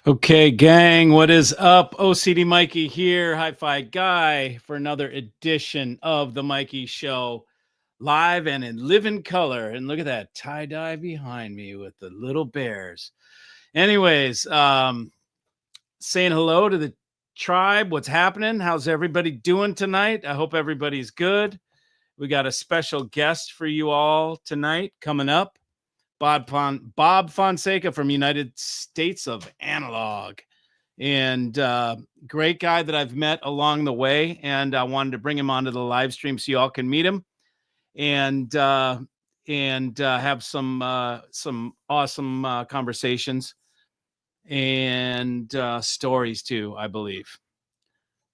Okay, gang, what is up? OCD Mikey here, Hi-Fi Guy, for another edition of the Mikey Show, live and in living color. And look at that tie-dye behind me with the little bears. Anyways, saying hello to the tribe. What's happening? How's everybody doing tonight? I hope everybody's good. We got a special guest for you all tonight coming up. Bob Fonseca from United States of Analog. And great guy that I've met along the way. And I wanted to bring him onto the live stream so you all can meet him and have some awesome conversations and stories too, I believe.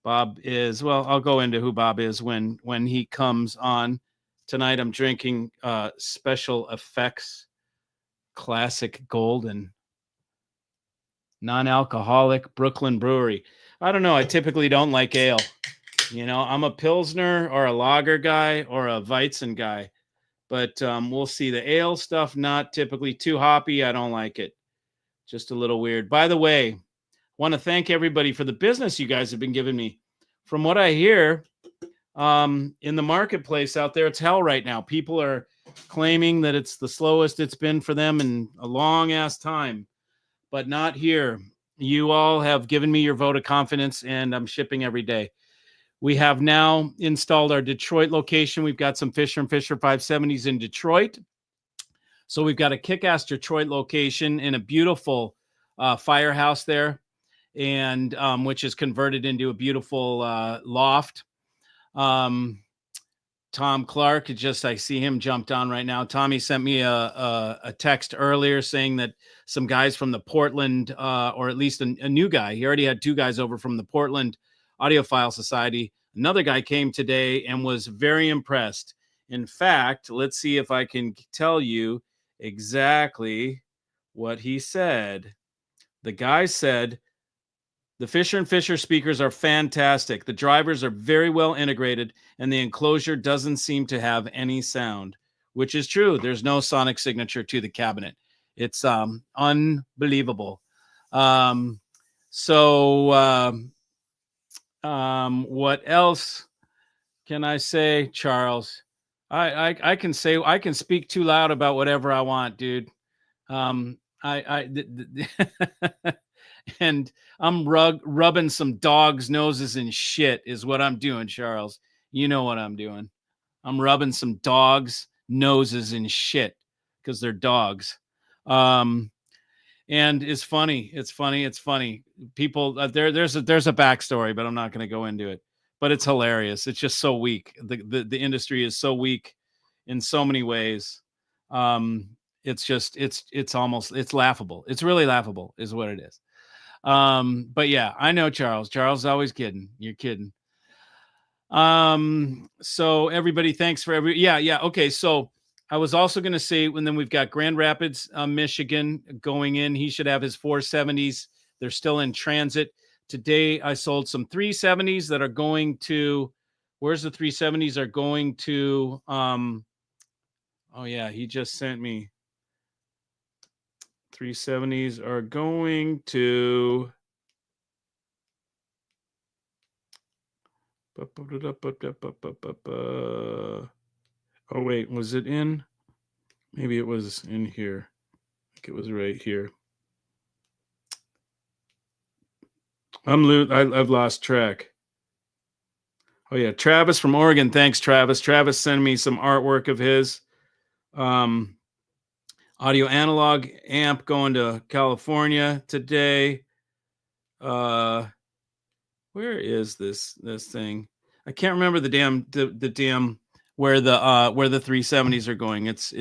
Bob is, well, I'll go into who Bob is when he comes on. Tonight I'm drinking Special Effects Classic Golden non-alcoholic Brooklyn Brewery. I don't know. I typically don't like ale. You know, I'm a Pilsner or a lager guy or a Weizen guy. But we'll see. The ale stuff, not typically too hoppy. I don't like it. Just a little weird. By the way, want to thank everybody for the business you guys have been giving me. From what I hear, in the marketplace out there, it's hell right now. People are claiming that it's the slowest it's been for them in a long ass time, but not here. You all have given me your vote of confidence, and I'm shipping every day. We have now installed our Detroit location. We've got some Fisher & Fisher 570s in Detroit. So we've got a kick-ass Detroit location in a beautiful firehouse there, and which is converted into a beautiful loft. Tom Clark, I see him jumped on right now. Tommy sent me a text earlier saying that some guys from the Portland, or at least a new guy, he already had two guys over from the Portland Audiophile Society. Another guy came today and was very impressed. In fact, let's see if I can tell you exactly what he said. The guy said, the Fisher & Fisher speakers are fantastic. The drivers are very well integrated, and the enclosure doesn't seem to have any sound, which is true. There's no sonic signature to the cabinet. It's unbelievable. What else can I say, Charles? I can speak too loud about whatever I want, dude. And I'm rubbing some dogs' noses and shit is what I'm doing, Charles. You know what I'm doing. I'm rubbing some dogs' noses and shit because they're dogs. And it's funny. People, there's a backstory, but I'm not going to go into it. But it's hilarious. It's just so weak. The industry is so weak in so many ways. It's laughable. It's really laughable is what it is. But yeah, I know Charles. Charles is always kidding. You're kidding. So everybody, thanks for yeah. Okay. So I was also going to say, and then we've got Grand Rapids, Michigan going in. He should have his 470s. They're still in transit. Today I sold some 370s that are going to, where's the 370s are going to, oh yeah, he just sent me 370s are going to oh wait, was it in? Maybe it was in here. I think it was right here. I've lost track. Oh yeah, Travis from Oregon. Thanks, Travis. Travis sent me some artwork of his. Audio analog amp going to California today. Where is this thing? I can't remember the damn where the 370s are going. It's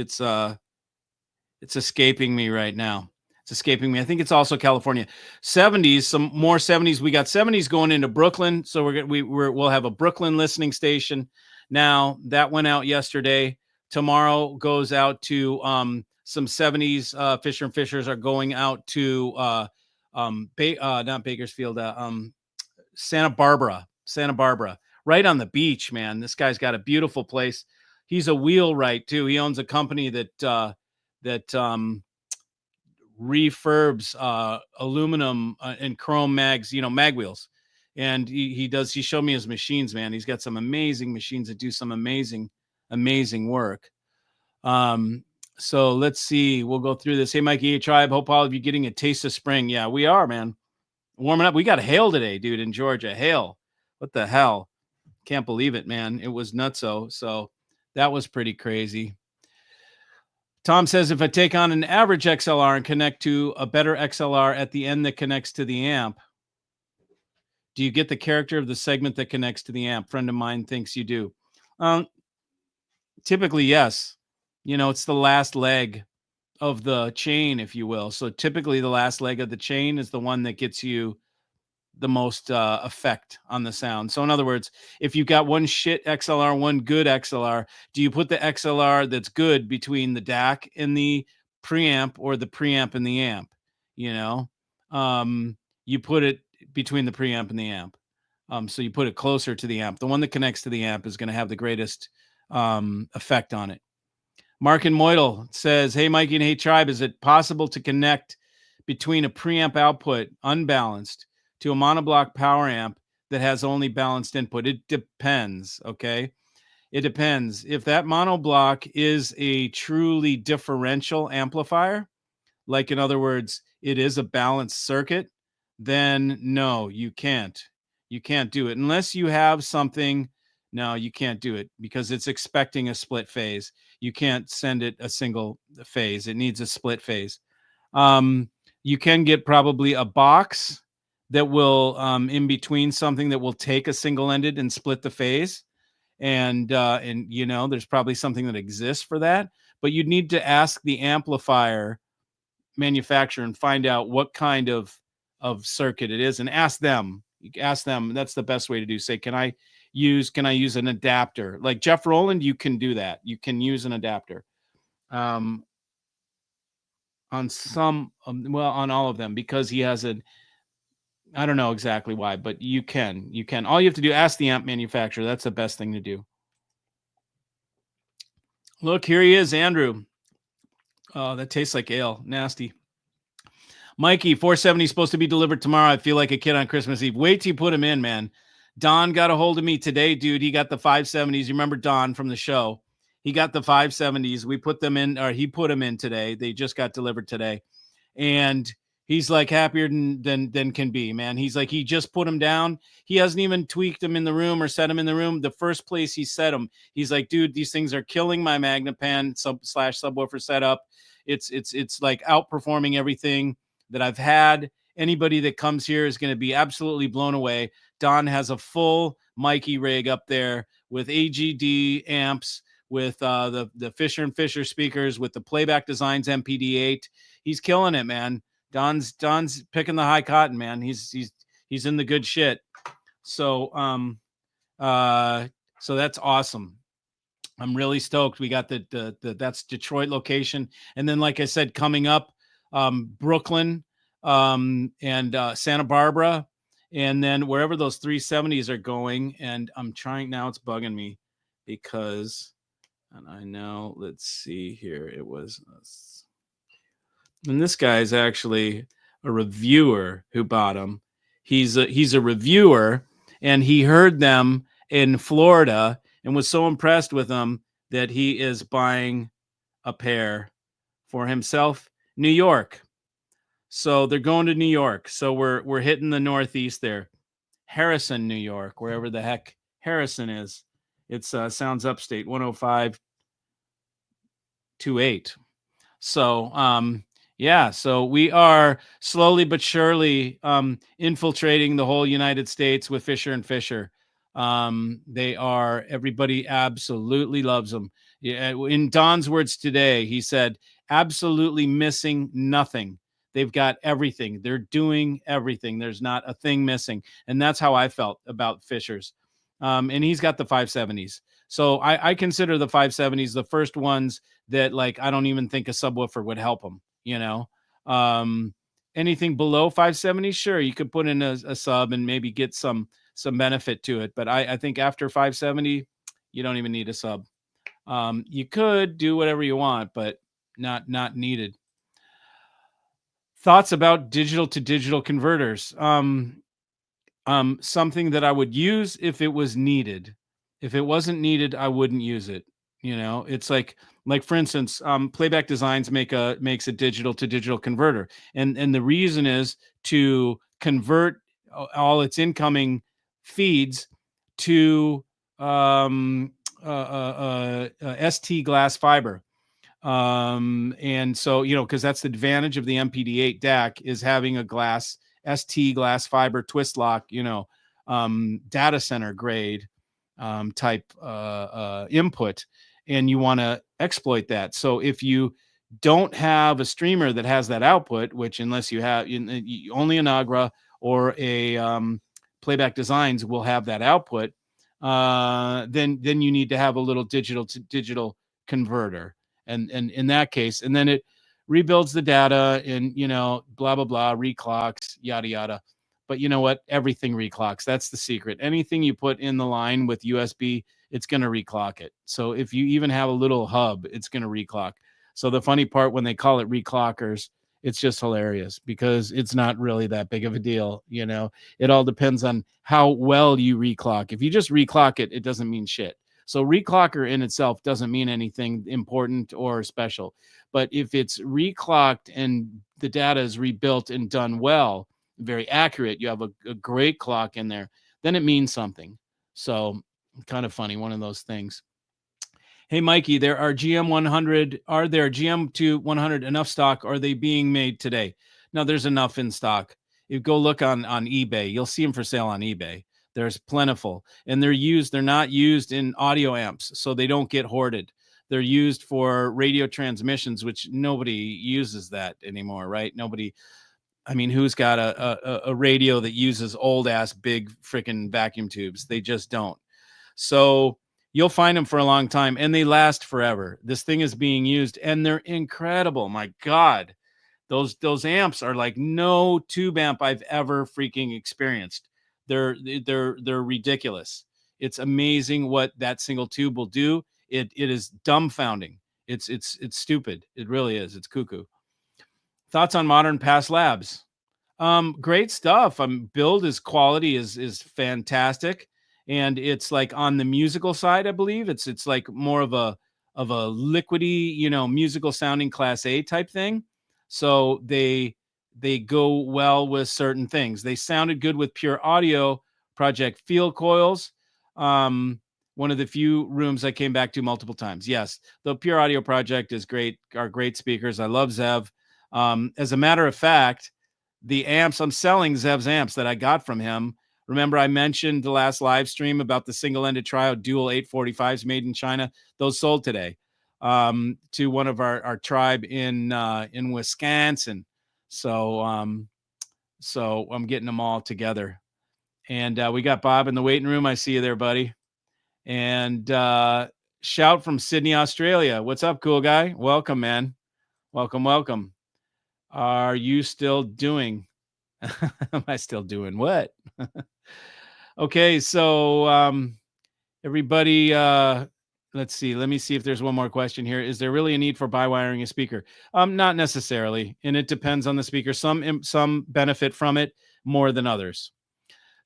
escaping me right now. It's escaping me. I think it's also California. 70s, some more 70s. We got 70s going into Brooklyn, so we'll have a Brooklyn listening station. Now that went out yesterday. Tomorrow goes out to some 70s. Fisher & Fishers are going out to not Bakersfield, Santa Barbara, right on the beach, man. This guy's got a beautiful place. He's a wheelwright too. He owns a company that refurbs aluminum and chrome mags, mag wheels. And he showed me his machines, man. He's got some amazing machines that do some amazing work. So let's see. We'll go through this. Hey, Mikey, tribe. Hope all of you getting a taste of spring. Yeah, we are, man. Warming up. We got hail today, dude, in Georgia. Hail. What the hell? Can't believe it, man. It was nutso. So that was pretty crazy. Tom says, if I take on an average XLR and connect to a better XLR at the end that connects to the amp, do you get the character of the segment that connects to the amp? Friend of mine thinks you do. Typically, yes. It's the last leg of the chain, if you will. So typically the last leg of the chain is the one that gets you the most effect on the sound. So in other words, if you've got one shit XLR, one good XLR, do you put the XLR that's good between the DAC and the preamp, or the preamp and the amp? You put it between the preamp and the amp. So you put it closer to the amp. The one that connects to the amp is going to have the greatest effect on it. Mark and Moidle says, hey, Mikey and Hey Tribe, is it possible to connect between a preamp output unbalanced to a monoblock power amp that has only balanced input? It depends, okay? It depends. If that monoblock is a truly differential amplifier, like in other words, it is a balanced circuit, then no, you can't. You can't do it unless you have something. No, you can't do it because it's expecting a split phase. You can't send it a single phase. It needs a split phase. You can get probably a box that will in between something that will take a single ended and split the phase. And there's probably something that exists for that, but you'd need to ask the amplifier manufacturer and find out what kind of circuit it is and ask them. That's the best way to do. Say, can I use an adapter? Like Jeff Rowland, you can do that. You can use an adapter on some on all of them, because he has I don't know exactly why, but you can all you have to do, ask the amp manufacturer. That's the best thing to do. Look, here he is, Andrew. Oh, that tastes like ale. Nasty. Mikey, 470 is supposed to be delivered tomorrow. I feel like a kid on Christmas Eve. Wait till you put him in, man. Don got a hold of me today, dude. He got the 570s. You remember Don from the show? He got the 570s. We put them in, or he put them in today. They just got delivered today. And he's like happier than can be, man. He's like, he just put them down. He hasn't even tweaked them in the room or set them in the room. The first place he set them, he's like, dude, these things are killing my Magnapan subwoofer setup. It's like outperforming everything that I've had. Anybody that comes here is going to be absolutely blown away. Don has a full Mikey rig up there with AGD amps, with the Fisher & Fisher speakers, with the Playback Designs MPD8. He's killing it, man. Don's picking the high cotton, man. He's in the good shit. So so that's awesome. I'm really stoked. We got the that's Detroit location, and then like I said, coming up, Brooklyn, and Santa Barbara, and then wherever those 370s are going. And I'm trying now, it's bugging me because, and I know, let's see here, it was, and this guy is actually a reviewer who bought them. He's a reviewer, and he heard them in Florida and was so impressed with them that he is buying a pair for himself. New York. So they're going to New York. So we're hitting the Northeast there. Harrison, New York, wherever the heck Harrison is. It's sounds upstate, 10528. So yeah, so we are slowly but surely infiltrating the whole United States with Fisher & Fisher. Everybody absolutely loves them. In Don's words today, he said, absolutely missing nothing. They've got everything. They're doing everything. There's not a thing missing. And that's how I felt about Fisher's. And he's got the 570s. So I consider the 570s the first ones that, like, I don't even think a subwoofer would help them, anything below 570, sure, you could put in a sub and maybe get some benefit to it. But I think after 570, you don't even need a sub. You could do whatever you want, but not needed. Thoughts about digital to digital converters. Something that I would use if it was needed. If it wasn't needed, I wouldn't use it. It's like for instance, Playback Designs makes a digital to digital converter, and the reason is to convert all its incoming feeds to ST glass fiber. And so, because that's the advantage of the MPD8 DAC, is having a ST glass fiber twist lock, data center grade type input, and you want to exploit that. So if you don't have a streamer that has that output, which unless you have only an Agra or a Playback Designs will have that output, then you need to have a little digital to digital converter. And in that case, and then it rebuilds the data and, blah, blah, blah, reclocks, yada, yada. But you know what? Everything reclocks. That's the secret. Anything you put in the line with USB, it's going to reclock it. So if you even have a little hub, it's going to reclock. So the funny part, when they call it reclockers, it's just hilarious because it's not really that big of a deal. It all depends on how well you reclock. If you just reclock it, it doesn't mean shit. So reclocker in itself doesn't mean anything important or special. But if it's reclocked and the data is rebuilt and done well, very accurate, you have a great clock in there, then it means something. So kind of funny, one of those things. Hey, Mikey, there are are there GM to 100 enough stock? Are they being made today? No, there's enough in stock. You go look on eBay, you'll see them for sale on eBay. There's plentiful, and they're not used in audio amps, so they don't get hoarded. They're used for radio transmissions, which nobody uses that anymore, right? Nobody. I mean, who's got a radio that uses old ass big freaking vacuum tubes? They just don't. So you'll find them for a long time, and they last forever. This thing is being used, and they're incredible. My God, those amps are like no tube amp I've ever freaking experienced. They're ridiculous. It's amazing what that single tube will do. It is dumbfounding. It's stupid. It really is. It's cuckoo. Thoughts on modern past labs? Great stuff. Build is quality is fantastic, and it's like on the musical side, I believe it's like more of a liquidy, musical sounding Class A type thing. So they go well with certain things. They sounded good with Pure Audio Project field coils. One of the few rooms I came back to multiple times. Yes, the Pure Audio Project is great. Are great speakers. I love Zev. As a matter of fact, the amps, I'm selling Zev's amps that I got from him. Remember, I mentioned the last live stream about the single-ended trio dual 845s made in China. Those sold today to one of our tribe in Wisconsin. So I'm getting them all together. And we got Bob in the waiting room. I see you there, buddy. And shout from Sydney, Australia. What's up, cool guy? Welcome, man. Welcome. Are you still doing? Am I still doing what? Okay, so everybody, let's see. Let me see if there's one more question here. Is there really a need for bi-wiring a speaker? Not necessarily, and it depends on the speaker. Some benefit from it more than others.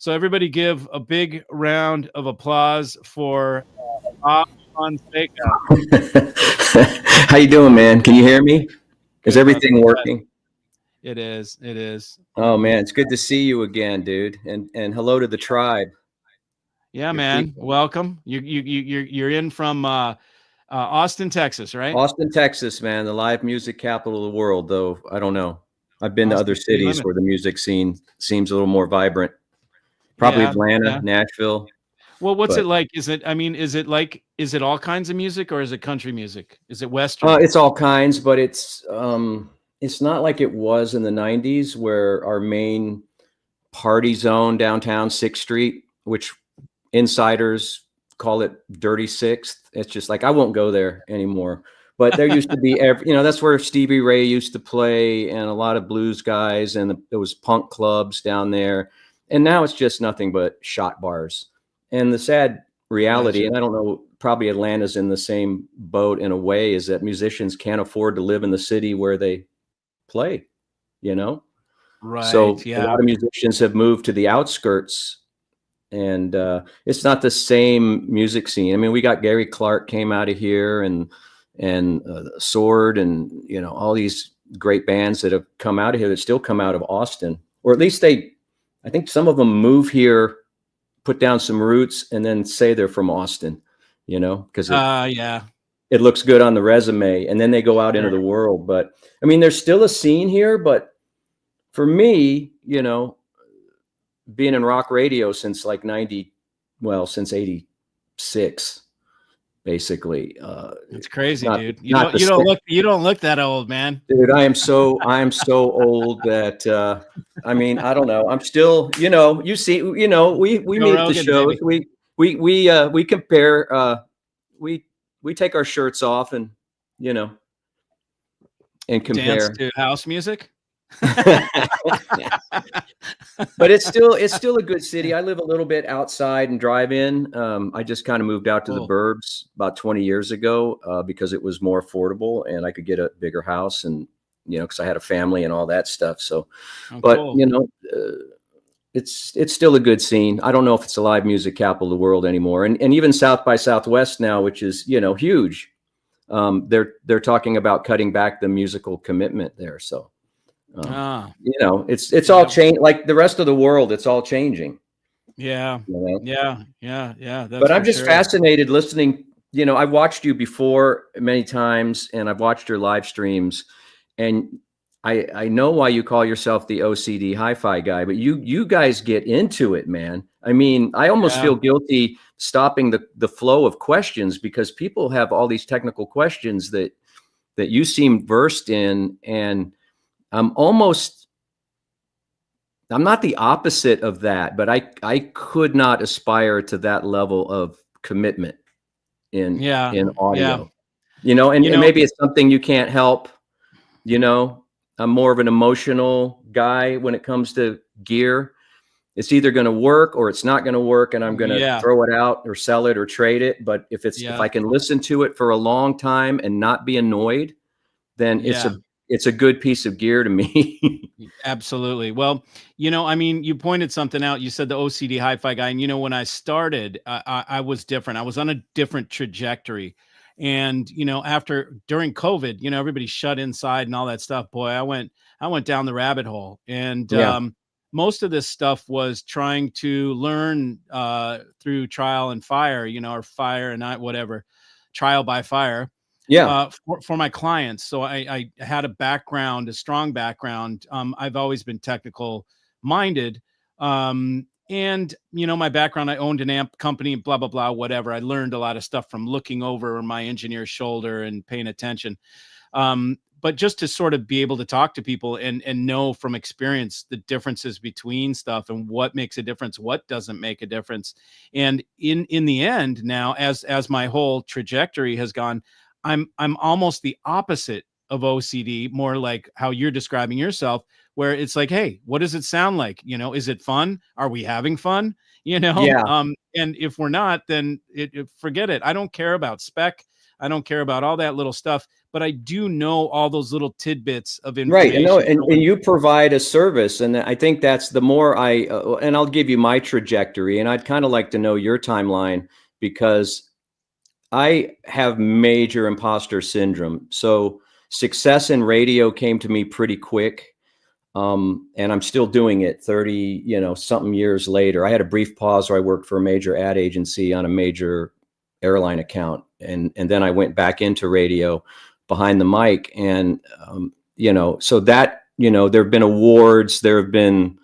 So everybody, give a big round of applause for Fonseca. How you doing, man? Can you hear me? Is everything working? It is. Oh man, it's good to see you again, dude. And hello to the tribe. Yeah, man. People. Welcome. You're in from Austin, Texas, right? Austin, Texas, man, the live music capital of the world. Though I don't know. I've been to other cities where the music scene seems a little more vibrant. Probably Atlanta, Nashville. Well, what's it like? Is it all kinds of music, or is it country music? Is it Western? It's all kinds, but it's not like it was in the 90s, where our main party zone downtown 6th Street, which insiders call it Dirty Sixth. It's just like, I won't go there anymore. But there used to be that's where Stevie Ray used to play, and a lot of blues guys, and there was punk clubs down there. And now it's just nothing but shot bars. And the sad reality, and I don't know, probably Atlanta's in the same boat in a way, is that musicians can't afford to live in the city where they play. you know? So Right. a Yeah. lot of musicians have moved to the outskirts, and it's not the same music scene. I mean, we got Gary Clark came out of here, and Sword, and you know, all these great bands that have come out of here that still come out of Austin, or at least I think some of them move here, put down some roots, and then say they're from Austin, you know, because Yeah. it looks good on the resume, and then they go out into Sure. the world. But I mean, there's still a scene here, but for me, you know, being in rock radio since like since 86, basically. It's crazy, Not dude. not the You don't look that old, man. dude. I am so old that I mean, I don't know. I'm still, you know, you see, you know, we Joe meet at the Rogan, shows. baby. We compare. We we take our shirts off, and you know, and Dance compare. to house music. But it's still a good city. I live a little bit outside and drive in. I just kind of moved out to the Cool. burbs about 20 years ago because it was more affordable and I could get a bigger house, and you know, because I had a family and all that stuff. So, Oh, but cool. you know, it's still a good scene. I don't know if it's a live music capital of the world anymore, and even South by Southwest now, which is, you know, huge. They're talking about cutting back the musical commitment there. So. You know, it's all Yeah. changed, like the rest of the world. It's all changing. Yeah. You know? Yeah. That's But I'm for just sure. fascinated listening. You know, I've watched you before many times, and I've watched your live streams, and I know why you call yourself the OCD hi-fi guy. But you guys get into it, man. I mean, I almost Yeah. feel guilty stopping the flow of questions because people have all these technical questions that you seem versed in, and I'm not the opposite of that, but I could not aspire to that level of commitment in Yeah. Yeah. audio, you know, You and know, maybe it's something you can't help, you know. I'm more of an emotional guy when it comes to gear. It's either going to work or it's not going to work, and I'm going to yeah. throw it out or sell it or trade it. But if Yeah. I can listen to it for a long time and not be annoyed, then Yeah. it's a good piece of gear to me. Absolutely. Well, you know, I mean, you pointed something out. You said the OCD hi-fi guy, and you know, when I started, I was different. I was on a different trajectory, and you know, during COVID, you know, everybody shut inside and all that stuff. Boy, I went down the rabbit hole, and Yeah. most of this stuff was trying to learn through trial and fire, you know, or fire and whatever, trial by fire Yeah. for my clients. So I had a background, a strong background. I've always been technical minded. And you know, my background, I owned an amp company, blah, blah, blah, whatever. I learned a lot of stuff from looking over my engineer's shoulder and paying attention. But just to sort of be able to talk to people and know from experience the differences between stuff and what makes a difference, what doesn't make a difference. And in the end, now as my whole trajectory has gone, I'm almost the opposite of OCD, more like how you're describing yourself, where it's like, hey, what does it sound like? You know, is it fun? Are we having fun? You know, Yeah. and if we're not, then forget it. I don't care about spec. I don't care about all that little stuff, but I do know all those little tidbits of Right. And no, information. So and you provide a service. And I think that's the more and I'll give you my trajectory, and I'd kind of like to know your timeline because I have major imposter syndrome. So success in radio came to me pretty quick. And I'm still doing it 30, you know, something years later. I had a brief pause where I worked for a major ad agency on a major airline account. And then I went back into radio behind the mic. And, you know, so that, you know, there have been awards, there have been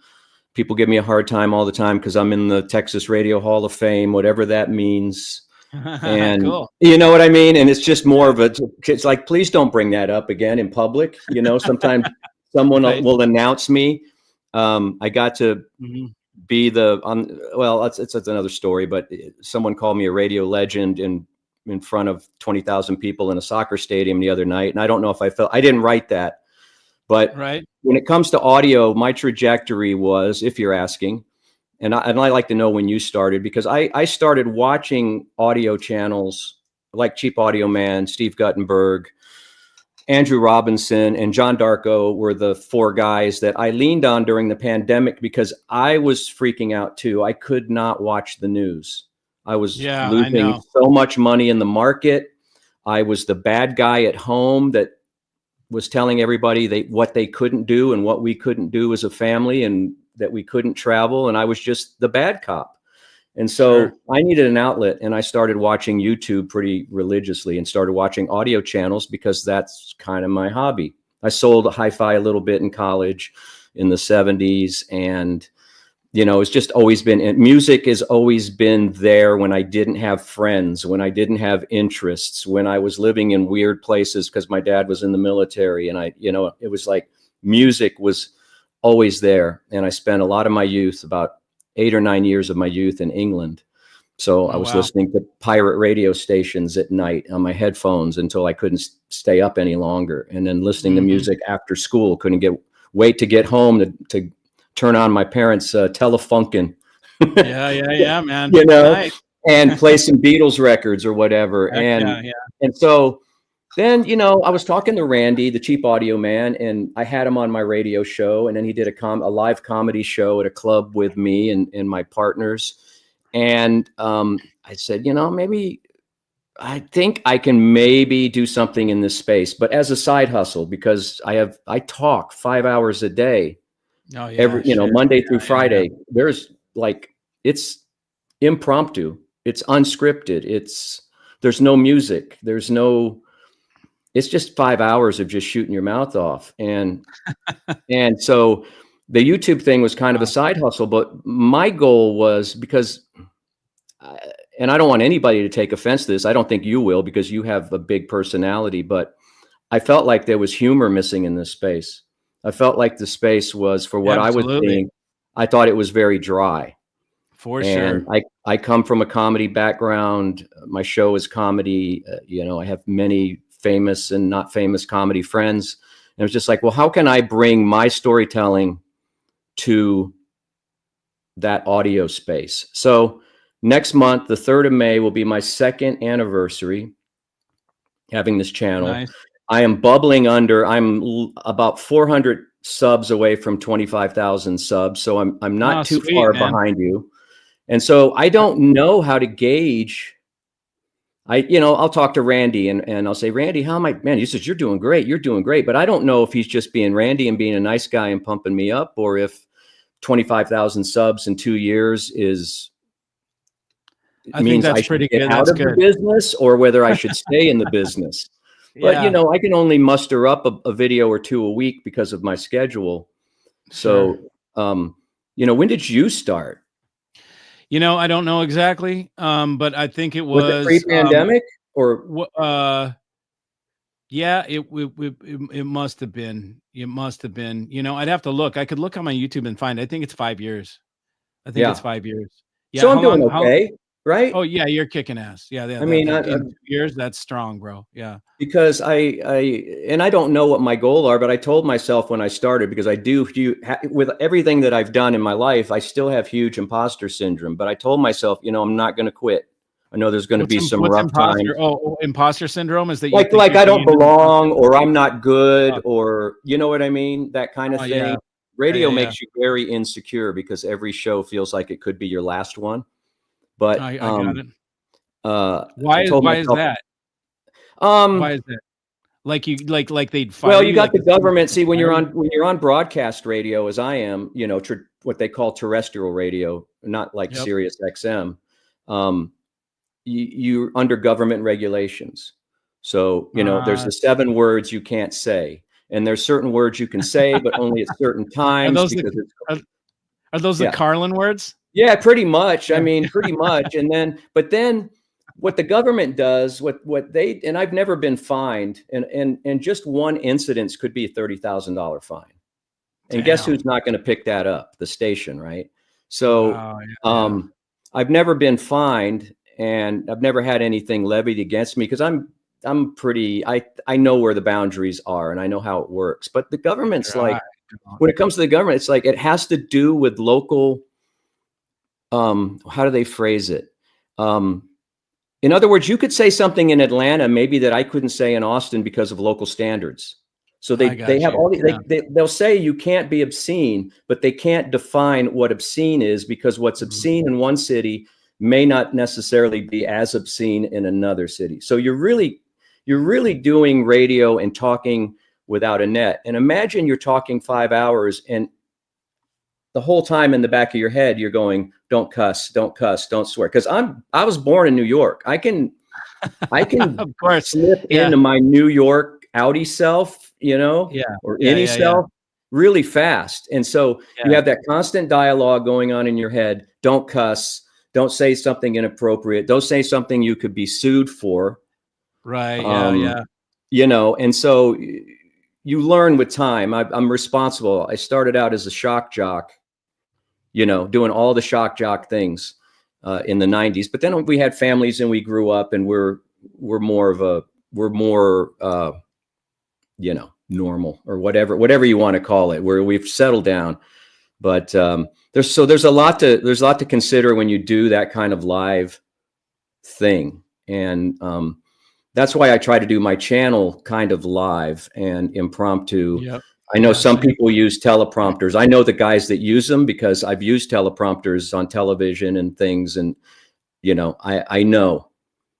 people give me a hard time all the time because I'm in the Texas Radio Hall of Fame, whatever that means. And cool. you know what I mean? And it's just more of it's like, please don't bring that up again in public. You know, sometimes someone Right. will announce me. I got to be well, it's another story, but someone called me a radio legend in front of 20,000 people in a soccer stadium the other night. And I don't know if I didn't write that, but Right. when it comes to audio, my trajectory was, if you're asking, and I like to know when you started, because I started watching audio channels like Cheap Audio Man, Steve Guttenberg, Andrew Robinson and John Darko were the four guys that I leaned on during the pandemic because I was freaking out too. I could not watch the news. I was I losing know. so much money in the market. I was the bad guy at home that was telling everybody what they couldn't do and what we couldn't do as a family, and that we couldn't travel. And I was just the bad cop. And so I needed an outlet, and I started watching YouTube pretty religiously and started watching audio channels because that's kind of my hobby. I sold hi-fi a little bit in college in the 70s. And, it's just always been, and music has always been there when I didn't have friends, when I didn't have interests, when I was living in weird places because my dad was in the military. And it was like music was always there. And I spent a lot of my youth, about 8 or 9 years of my youth, in England. So I was listening to pirate radio stations at night on my headphones until I couldn't stay up any longer. And then listening to music after school, couldn't wait to get home to turn on my parents' Telefunken. Yeah, man. Nice. And play some Beatles records or whatever. And so then, I was talking to Randy, the Cheap Audio Man, and I had him on my radio show. And then he did a live comedy show at a club with me and my partners. And I said, maybe I think I can maybe do something in this space, but as a side hustle, because I talk 5 hours a day, Monday through Friday. There's it's impromptu, it's unscripted, there's no music, it's just 5 hours of just shooting your mouth off. And so the YouTube thing was kind of a side hustle, but my goal was, because and I don't want anybody to take offense to this. I don't think you will, because you have a big personality, but I felt like there was humor missing in this space. I felt like the space was, for what I was seeing, I thought it was very dry. Sure. I come from a comedy background. My show is comedy. I have many famous and not famous comedy friends. And it was just like, well, how can I bring my storytelling to that audio space? So next month, the 3rd of May, will be my 2nd anniversary having this channel. Nice. I am bubbling under. I'm about 400 subs away from 25,000 subs. So I'm not too far behind you. And so I don't know how to gauge. I'll talk to Randy and I'll say, Randy, how am I? Man, he says, you're doing great. You're doing great. But I don't know if he's just being Randy and being a nice guy and pumping me up, or if 25,000 subs in 2 years means I should get out of the business, or whether I should stay in the business. But, I can only muster up a video or two a week because of my schedule. So, when did you start? I don't know exactly. But I think it was pre-pandemic it must have been. It must have been. I'd have to look. I could look on my YouTube and find. I think it's 5 years. I think it's 5 years. Yeah. So I'm doing okay, right? Oh yeah, you're kicking ass. Yeah. I mean, in 2 years, that's strong, bro. Yeah. Because I don't know what my goals are, but I told myself when I started, because I do, with everything that I've done in my life, I still have huge imposter syndrome. But I told myself, I'm not going to quit. I know there's going to be some rough times. Imposter syndrome is that like I don't belong, or I'm not good, or you know what I mean? That kind of thing. Yeah. Radio makes you very insecure because every show feels like it could be your last one. But I got it. Why is that? Why is that? Like they'd fire you got the government. See, when you're on broadcast radio, as I am, what they call terrestrial radio, not like Sirius XM. You're under government regulations. So, there's the 7 words you can't say, and there's certain words you can say, but only at certain times. Are those the Carlin words? Yeah, pretty much. I mean, pretty much. But then what the government does, and I've never been fined, and just one incident could be a $30,000 fine. And guess who's not going to pick that up? The station, right? So, I've never been fined, and I've never had anything levied against me because I'm pretty, I know where the boundaries are and I know how it works. But the government's like, when it comes to the government, it's like, it has to do with local, how do they phrase it? In other words, you could say something in Atlanta maybe that I couldn't say in Austin because of local standards. So I they got have you. all Yeah. they'll say you can't be obscene, but they can't define what obscene is, because what's Mhm. obscene in one city may not necessarily be as obscene in another city. So you're really doing radio and talking without a net. And imagine you're talking 5 hours, and the whole time in the back of your head you're going, don't cuss, don't cuss, don't swear. Because I was born in New York. I can Of course. slip Yeah. into my New York outie self, Yeah. or Yeah. any Yeah. Yeah. self really fast. And so you Yeah. have that constant dialogue going on in your head. Don't cuss, don't say something inappropriate, don't say something you could be sued for. Right. Yeah. Yeah. And so you learn with time. I'm responsible. I started out as a shock jock, doing all the shock jock things in the 90s. But then we had families and we grew up, and we're more normal, or whatever you want to call it, where we've settled down. But there's a lot to consider when you do that kind of live thing. And that's why I try to do my channel kind of live and impromptu. Yep. I know Yeah, some same. people use teleprompters. I know the guys that use them because I've used teleprompters on television and things. And, I know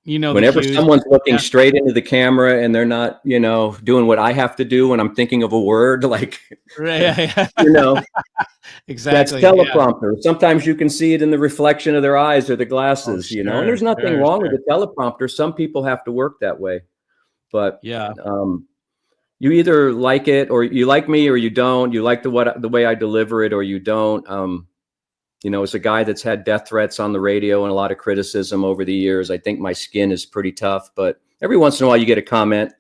The whenever cues. someone's looking Yeah. straight into the camera and they're not, doing what I have to do when I'm thinking of a word, like, Right. Yeah. you know, that's Exactly. Yeah. teleprompter. Sometimes you can see it in the reflection of their eyes or the Oh, glasses, and sure. there's nothing Sure. wrong Sure. with the teleprompter. Some people have to work that way, but Yeah. you either like it, or you like me, or you don't. You like the way I deliver it, or you don't. As a guy that's had death threats on the radio and a lot of criticism over the years, I think my skin is pretty tough. But every once in a while, you get a comment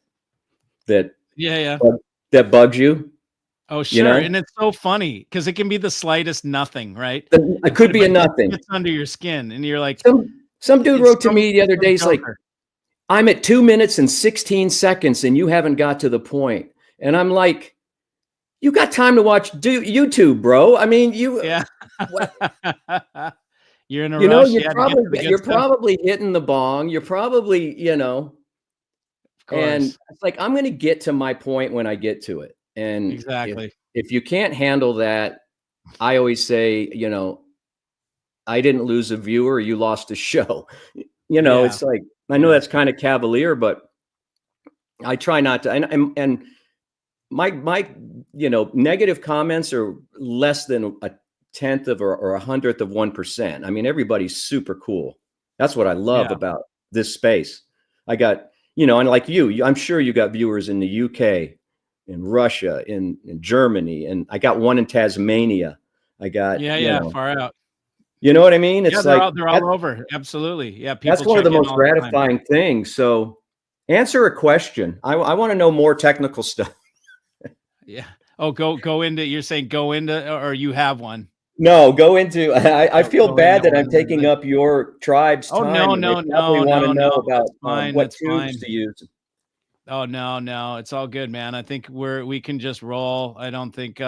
that Yeah. Yeah. that bugs you. Oh, sure. And it's so funny because it can be the slightest nothing, right? It could be a nothing. It's under your skin, and you're like, Some dude it's wrote to me the other day. He's like, joker. I'm at 2 minutes and 16 seconds and you haven't got to the point. And I'm like, you got time to watch YouTube, bro. I mean, Yeah. You're in a you know, rush. you're Yeah, to get to the good stuff. probably hitting the bong. You're probably, Of and course. it's like, I'm going to get to my point when I get to it. And Exactly. if you can't handle that, I always say, I didn't lose a viewer, you lost a show. Yeah. It's like, I know that's kind of cavalier, but I try not to. And my negative comments are less than a tenth of or a hundredth of 1%. I mean, everybody's super cool. That's what I love Yeah. about this space. I got, and like I'm sure you got viewers in the UK, in Russia, in Germany, and I got one in Tasmania. I got, Yeah. Far out. you know what I mean? It's Yeah, like they're all over. Absolutely. Yeah, that's people one of the check in most all the time. gratifying things. So answer a question. I want to know more technical stuff. Yeah. Oh, go into. You're saying go into, or you have one. No, go into. I feel Go bad into that I'm one. taking up your tribe's Oh, time. no, and no, they probably no, want to no, know no. about That's fine. what That's tubes fine. to use. Oh, no. It's all good, man. I think we can just roll. I don't think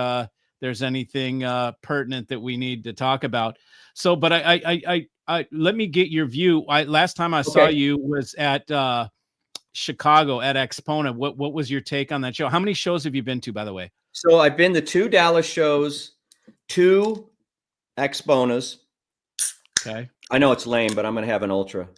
there's anything pertinent that we need to talk about. So, but I let me get your view. Last time I saw Okay. you was at Chicago at Expona. What was your take on that show? How many shows have you been to, by the way? So I've been to 2 Dallas shows, 2 Exponas. Okay. I know it's lame, but I'm gonna have an ultra.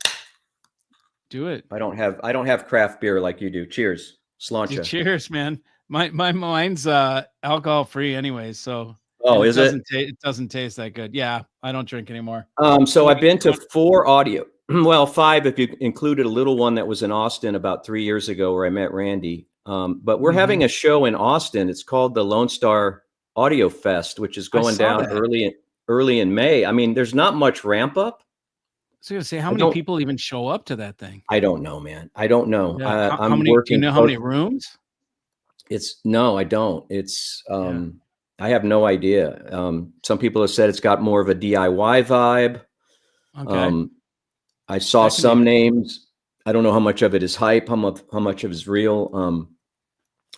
Do it. I don't have craft beer like you do. Cheers. Sláinte. Cheers, man. Mine's alcohol free anyways, so Is it? It doesn't taste that good. Yeah, I don't drink anymore. So I've been to 4 audio. Well, 5 if you included a little one that was in Austin about 3 years ago where I met Randy. But we're having a show in Austin. It's called the Lone Star Audio Fest, which is going down early in May. I mean, there's not much ramp up. I was going to say, how many people even show up to that thing? I don't know, man. I don't know. Yeah. I'm how many? Do you know how many rooms? No, I don't. It's I have no idea. Some people have said it's got more of a DIY vibe. Okay. I saw some names. I don't know how much of it is hype, how much of it is real.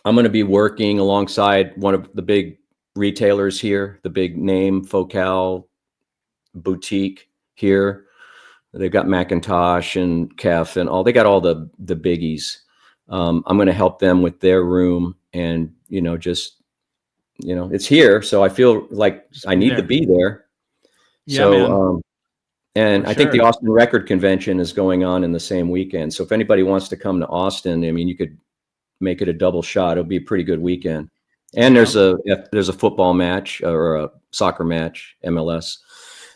I'm going to be working alongside one of the big retailers here, the big name Focal boutique here. They've got Macintosh and Kef and all. They got all the biggies. I'm going to help them with their room, and just it's here, so I feel like I need to be there. Yeah, man. And I think the Austin Record Convention is going on in the same weekend. So if anybody wants to come to Austin, I mean, you could make it a double shot. It'll be a pretty good weekend. And there's a football match or a soccer match, MLS.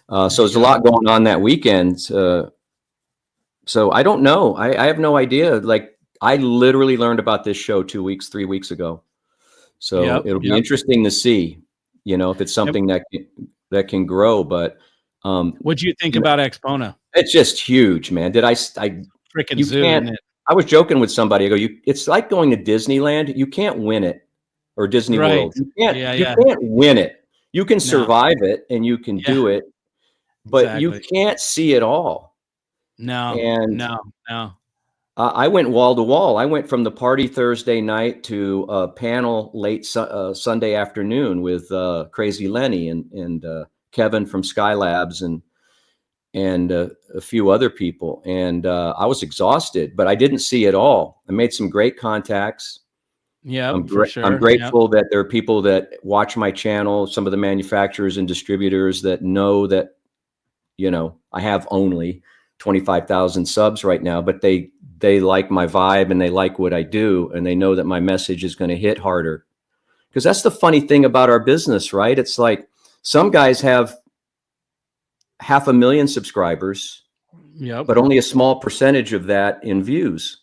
So there's a lot going on that weekend. So I don't know. I have no idea. Like, I literally learned about this show 3 weeks ago. So it'll be interesting to see, if it's something that can grow. But what do you think about Expona? It's just huge, man. Freaking zoo, isn't it? I was joking with somebody. I go, it's like going to Disneyland. You can't win it, or Disney World. You can't win it. You can survive it and you can do it, but you can't see it all. No. I went wall to wall. I went from the party Thursday night to a panel late Sunday afternoon with Crazy Lenny and Kevin from Skylabs and a few other people. And I was exhausted, but I didn't see it all. I made some great contacts. Yeah, for sure. I'm grateful that there are people that watch my channel, some of the manufacturers and distributors that know that, I have only 25,000 subs right now, but they like my vibe and they like what I do. And they know that my message is going to hit harder. Because that's the funny thing about our business, right? It's like some guys have 500,000 subscribers, but only a small percentage of that in views.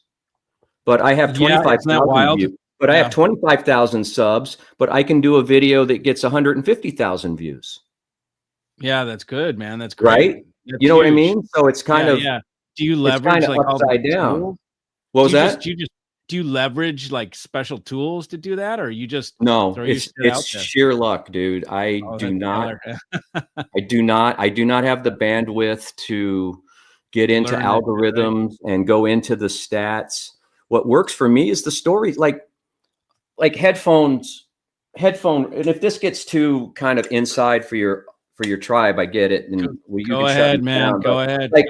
But I have 25,000 views. But I have 25,000 subs, but I can do a video that gets 150,000 views. Yeah, that's good, man. That's great. Right? That's you know what I mean? So it's kind of Do you leverage like upside down? What was that? Do you leverage like special tools to do that, or you just no? It's sheer luck, dude. I do not have the bandwidth to get into algorithms and go into the stats. What works for me is the story, like headphone. And if this gets too kind of inside for your tribe, I get it. And go ahead, man. Go ahead. Like,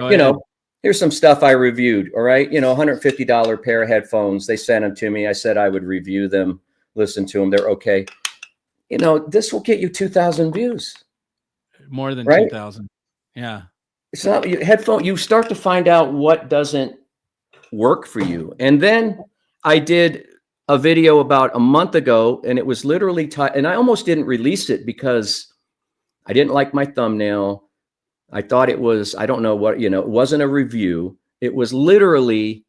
here's some stuff I reviewed. All right. $150 pair of headphones. They sent them to me. I said I would review them, listen to them. They're okay. This will get you 2,000 views. More than 2,000. Yeah. It's not headphone. You start to find out what doesn't work for you. And then I did a video about a month ago, and it was literally and I almost didn't release it because I didn't like my thumbnail. I thought it was, I don't know what, it wasn't a review. It was literally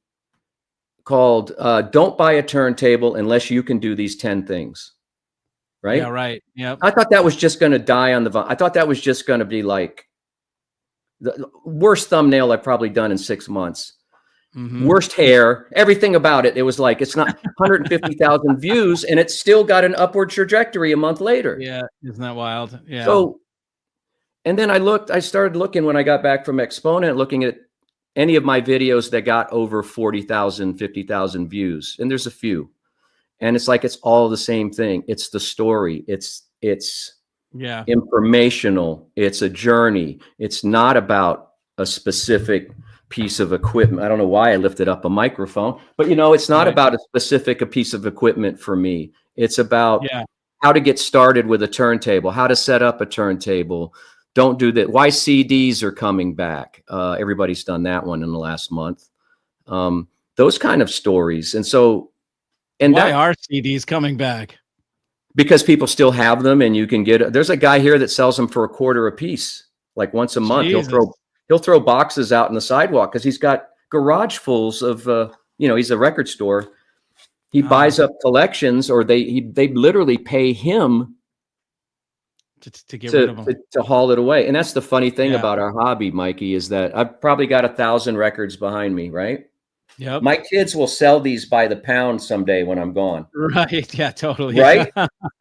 called, Don't Buy a Turntable Unless You Can Do These 10 Things. Right? Yeah, right. Yeah. I thought that was just going to die on the vine. I thought that was just going to be like the worst thumbnail I've probably done in 6 months. Mm-hmm. Worst hair, everything about it. It was like, it's not 150,000 views and it's still got an upward trajectory a month later. Yeah. Isn't that wild? Yeah. So, and then I started looking when I got back from Exponent, looking at any of my videos that got over 40,000, 50,000 views. And there's a few. And it's like, it's all the same thing. It's the story. It's informational. It's a journey. It's not about a specific piece of equipment. I don't know why I lifted up a microphone, but it's not about a specific piece of equipment for me. It's about how to get started with a turntable, how to set up a turntable. Don't do that. Why CDs are coming back. Everybody's done that one in the last month. Those kind of stories. And so, why are CDs coming back? Because people still have them, and you can there's a guy here that sells them for $0.25 a piece, like once a month. Jesus. He'll throw boxes out in the sidewalk because he's got garage fulls of, he's a record store. He buys up collections, or they literally pay him to get rid of them, to haul it away. And that's the funny thing about our hobby, Mikey, is that I've probably got 1,000 records behind me, right? Yep. My kids will sell these by the pound someday when I'm gone. Right. Yeah, totally. Right?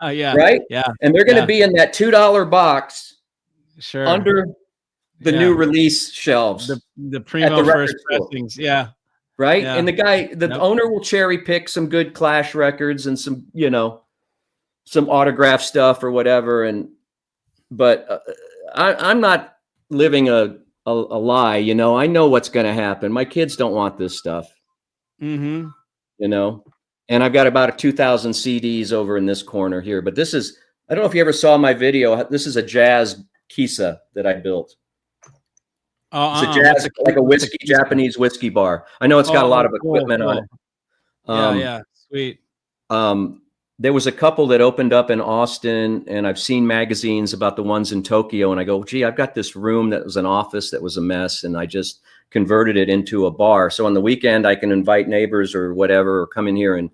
Yeah. Right? Yeah. And they're going to be in that $2 box under the new release shelves. The primo first pressings. Yeah. Right. Yeah. And the owner will cherry pick some good Clash records and some, some autograph stuff or whatever. But I'm not living a a lie. You know, I know what's going to happen. My kids don't want this stuff, Mm-hmm. you know, and I've got about 2,000 CDs over in this corner here. But this is, I don't know if you ever saw my video. This is a jazz kisa that I built. It's a What's jazz, like a whiskey, Japanese whiskey bar. I know it's got a lot of equipment on it. Yeah, sweet. There was a couple that opened up in Austin, and I've seen magazines about the ones in Tokyo, and I go, gee, I've got this room that was an office that was a mess, and I just converted it into a bar. So on the weekend, I can invite neighbors or whatever, or come in here and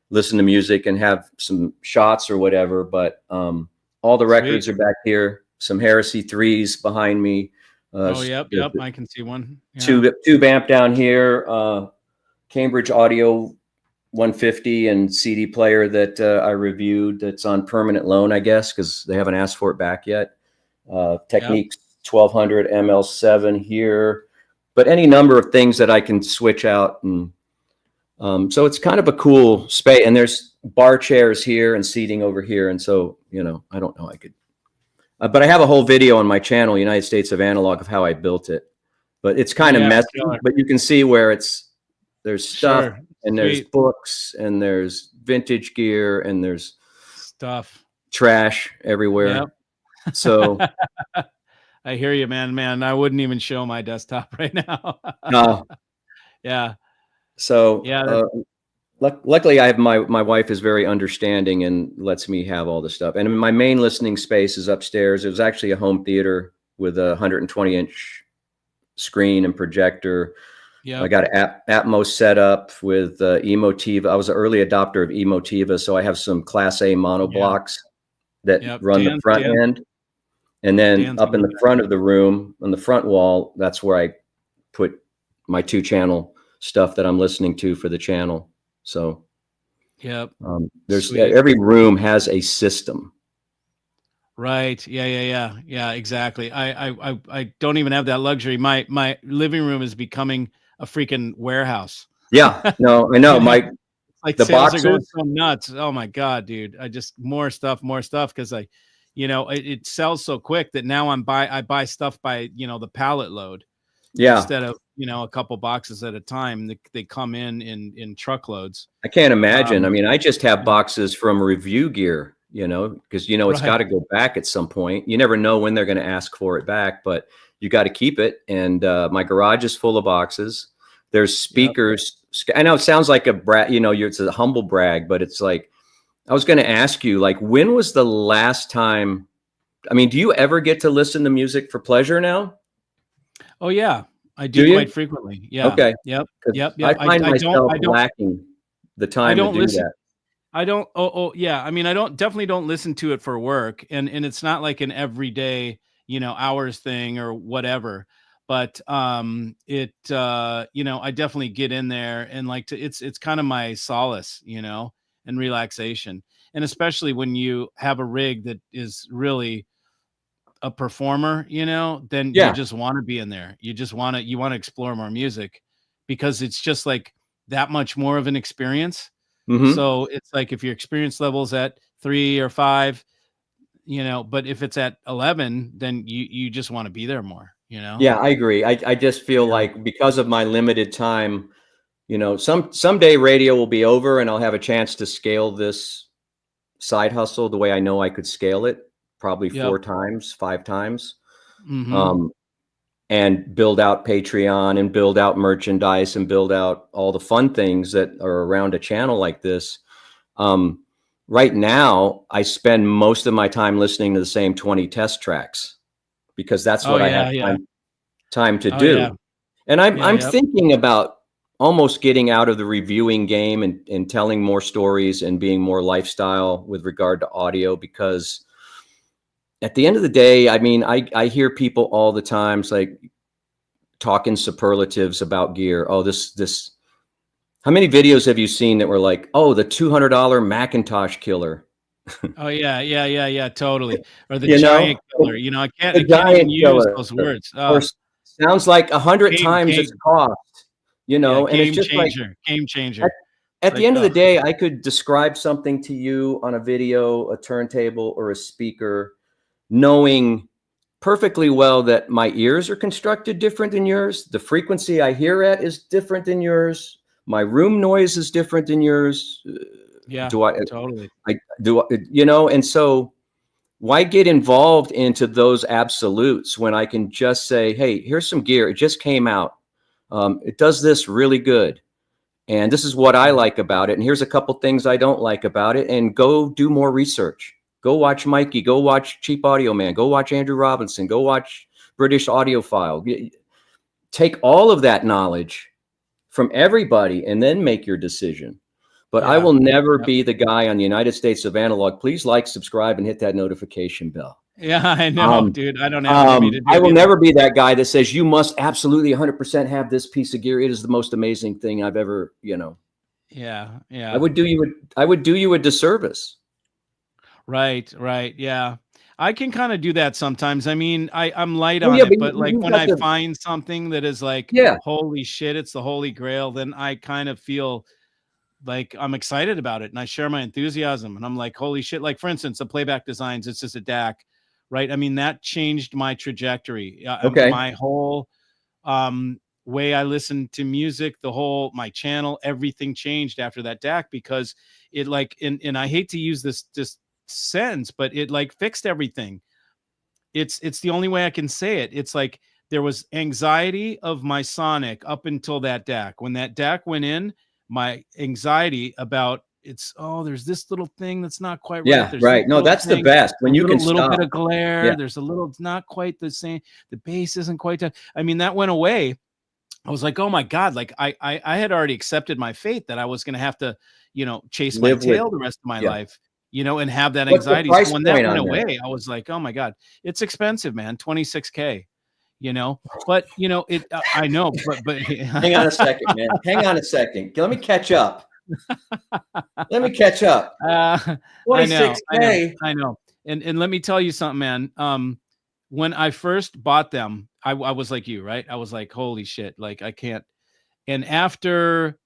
listen to music and have some shots or whatever. But all the records are back here. Some Heresy 3s behind me. Yep. I can see one. Yeah. Tube amp down here. Cambridge Audio 150 and CD player that I reviewed. That's on permanent loan, I guess, because they haven't asked for it back yet. Techniques 1200 ML7 here, but any number of things that I can switch out. And so it's kind of a cool space. And there's bar chairs here and seating over here. And so, you know, I don't know, I could, but I have a whole video on my channel, United States of Analog, of how I built it. But it's kind of messy, but you can see where there's stuff and there's books and there's vintage gear and there's stuff, trash everywhere. Yep. So I hear you, man. I wouldn't even show my desktop right now. No. Yeah. So yeah. Luckily, I have my wife is very understanding and lets me have all the stuff. And my main listening space is upstairs. It was actually a home theater with a 120-inch screen and projector. Yeah, I got Atmos set up with Emotiva. I was an early adopter of Emotiva, so I have some Class A mono blocks that run the front end. And then up in the front of the room, on the front wall, that's where I put my 2-channel stuff that I'm listening to for the channel. So, there's every room has a system. Right. Yeah. Exactly. I don't even have that luxury. My living room is becoming a freaking warehouse. Yeah. No, I know. Like the sales are going so nuts. Oh my God, dude. I just more stuff. Cause it sells so quick that now I buy stuff by, the pallet load. Yeah. Instead of, a couple boxes at a time, they come in truckloads. I can't imagine. I mean, I just have boxes from Review Gear, because, it's got to go back at some point. You never know when they're going to ask for it back, but you got to keep it. And my garage is full of boxes. There's speakers. Yep. I know it sounds like a brag, it's a humble brag, but it's like, I was going to ask you, like, when was the last time? I mean, do you ever get to listen to music for pleasure now? Oh yeah, I do quite frequently. Yeah. Okay. Yep. I find myself lacking the time to do that. I don't. Yeah. I mean, definitely don't listen to it for work, and it's not like an everyday, hours thing or whatever. But I definitely get in there and it's kind of my solace, and relaxation, and especially when you have a rig that is really a performer, then you just want to be in there. You want to explore more music because it's just like that much more of an experience. Mm-hmm. So it's like if your experience level's at 3 or 5, but if it's at 11, then you just want to be there more, Yeah, I agree. I just feel like because of my limited time, someday radio will be over and I'll have a chance to scale this side hustle the way I know I could scale it. Probably 4 times, 5 times, and build out Patreon and build out merchandise and build out all the fun things that are around a channel like this. Right now, I spend most of my time listening to the same 20 test tracks because that's what I have time to do. Yeah. And I'm thinking about almost getting out of the reviewing game and telling more stories and being more lifestyle with regard to audio, because at the end of the day, I mean, I hear people all the time like talking superlatives about gear. Oh, this. How many videos have you seen that were like, oh, the $200 Macintosh killer? Oh yeah, totally. Or the giant killer. I can't even use those words. Or sounds like 100 times its cost. And it's just game changer. At the end of the day, I could describe something to you on a video, a turntable, or a speaker, knowing perfectly well that my ears are constructed different than yours. The frequency I hear at is different than yours. My room noise is different than yours. Yeah, Do I, totally. and so why get involved into those absolutes when I can just say, hey, here's some gear. It just came out. It does this really good. And this is what I like about it. And here's a couple things I don't like about it. And go do more research. Go watch Mikey. Go watch Cheap Audio Man. Go watch Andrew Robinson. Go watch British Audiophile. Take all of that knowledge from everybody and then make your decision. But I will never be the guy on the United States of Analog. Please like, subscribe, and hit that notification bell. Yeah, I know, dude. I don't have to do I will never be that guy that says you must absolutely 100% have this piece of gear. It is the most amazing thing I've ever, Yeah. I would do you a disservice. Right. Yeah. I can kind of do that sometimes. I mean, I'm light on it, but like when I find something that is like, holy shit, it's the holy grail, then I kind of feel like I'm excited about it and I share my enthusiasm and I'm like, holy shit. Like for instance, the Playback Designs, it's just a DAC, right? I mean, that changed my trajectory. My whole way I listen to music, my channel, everything changed after that DAC because it like, and I hate to use this sense, but it like fixed everything. It's the only way I can say it. It's like there was anxiety of my sonic up until that DAC. When that DAC went in, my anxiety about there's this little thing that's not quite right. There's right. No, that's the best when you can stop. Little bit of glare. There's it's not quite the same. The bass isn't quite that. I mean, that went away. I was like, oh my God, like I had already accepted my fate that I was going to have to, chase my tail the rest of my life, and have that anxiety. So when that went away, I was like, oh my God, it's expensive, man. $26,000. But I know, but hang on a second, man. Hang on a second. Let me catch up. Let me catch up. 26K. I know. And let me tell you something, man. When I first bought them, I was like you, right? I was like, holy shit, like I can't. And after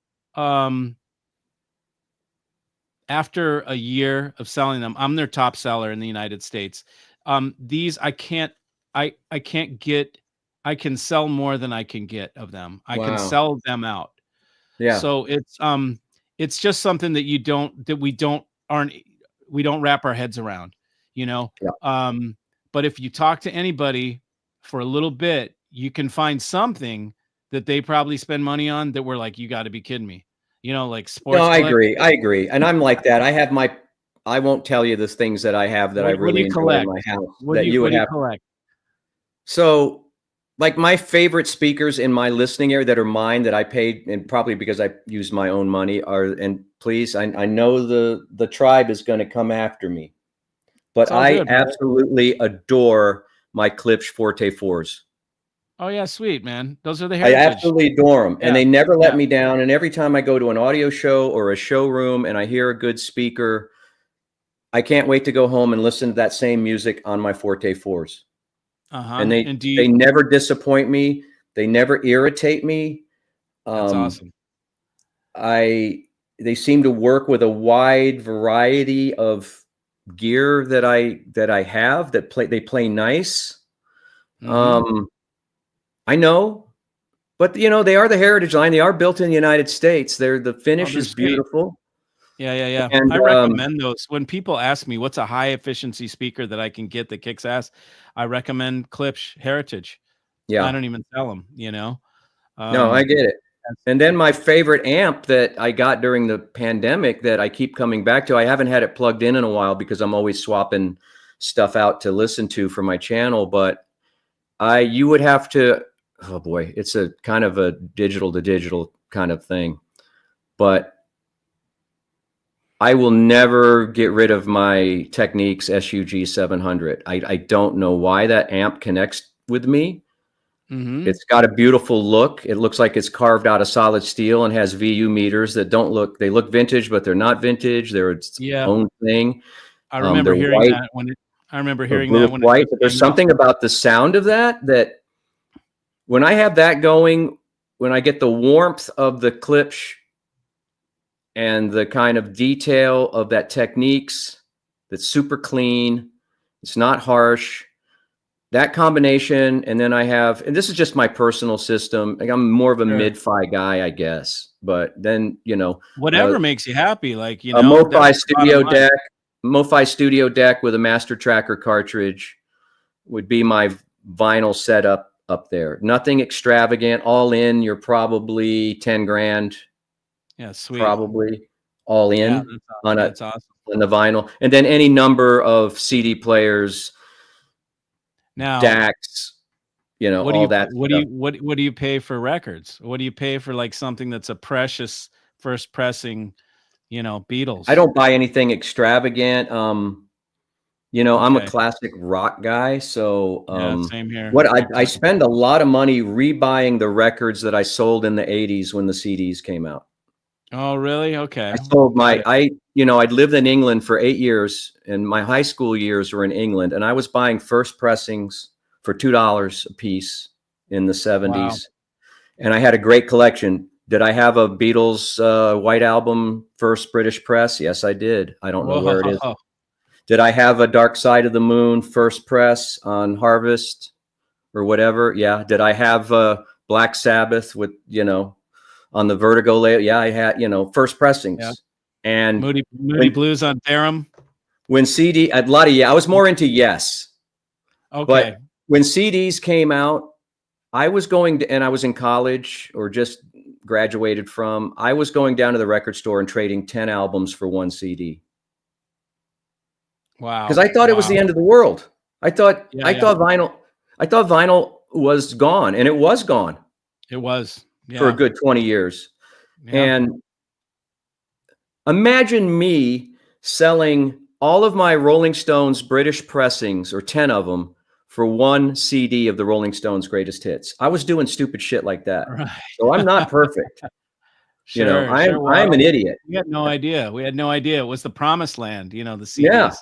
a year of selling them, I'm their top seller in the United States. These I can sell more than I can get of them. I can sell them out. Yeah. So it's just something that we don't wrap our heads around, but if you talk to anybody for a little bit, you can find something that they probably spend money on that we're like, you got to be kidding me. Like sports. No, I agree. And I'm like that. I won't tell you the things that I have that I really enjoy in my house that you would have. Collect? So like my favorite speakers in my listening area that are mine that I paid, and probably because I used my own money and please, I know the tribe is going to come after me, but I absolutely adore my Klipsch Forte 4s. Oh yeah, sweet, man. Those are the heritage. I absolutely adore them, and they never let me down. And every time I go to an audio show or a showroom and I hear a good speaker, I can't wait to go home and listen to that same music on my Forte 4s. And they never disappoint me. They never irritate me. That's awesome. They seem to work with a wide variety of gear that I have they play nice. I know, but they are the heritage line. They are built in the United States. The finish is beautiful. Yeah. And I recommend those. When people ask me what's a high efficiency speaker that I can get that kicks ass, I recommend Klipsch Heritage. Yeah. I don't even sell them, No, I get it. And then my favorite amp that I got during the pandemic that I keep coming back to, I haven't had it plugged in a while because I'm always swapping stuff out to listen to for my channel. But you would have to, oh boy, it's a kind of a digital to digital kind of thing. But I will never get rid of my Technics SUG 700. I don't know why that amp connects with me. It's got a beautiful look. It looks like it's carved out of solid steel and has VU meters that they look vintage, but they're not vintage. They're its own thing. I remember hearing that when white. But there's something about the sound of that when I have that going, when I get the warmth of the Klipsch and the kind of detail of that Technics that's super clean, it's not harsh. that combination, and then I have, and this is just my personal system. Like I'm more of a Sure. mid-fi guy, I guess. But then, Whatever makes you happy, like, a MoFi Studio Deck with a Master Tracker cartridge would be my vinyl setup up there. Nothing extravagant. All in, you're probably 10 grand. Yeah, sweet. Probably all in Yeah, that's awesome. On the vinyl, and then any number of CD players, Now, DACs, all that. What do you pay for records? What do you pay for like something that's a precious first pressing, Beatles? I don't buy anything extravagant. I'm a classic rock guy, so yeah, same here. What I spend a lot of money rebuying the records that I sold in the 80s when the CDs came out. Oh, really? Okay. I sold I'd lived in England for 8 years, and my high school years were in England, and I was buying first pressings for $2 a piece in the 70s. Wow. And I had a great collection. Did I have a Beatles White Album first British press? Yes, I did. I don't know where it is. Did I have a Dark Side of the Moon first press on Harvest or whatever? Yeah. Did I have Black Sabbath with, on the Vertigo label? Yeah, I had, first pressings. Yeah. And Moody Blues on Theorem. When I was more into Yes. Okay. But when CDs came out, I was in college or just graduated from, I was going down to the record store and trading 10 albums for one CD. Wow. Because I thought it was the end of the world. I thought vinyl was gone, and it was gone. It was. Yeah. For a good 20 years. Yeah. And imagine me selling all of my Rolling Stones British pressings, or 10 of them, for one CD of the Rolling Stones greatest hits. I was doing stupid shit like that. Right. So I'm not perfect. I'm an idiot. We had no idea. It was the promised land, the CDs. Yeah.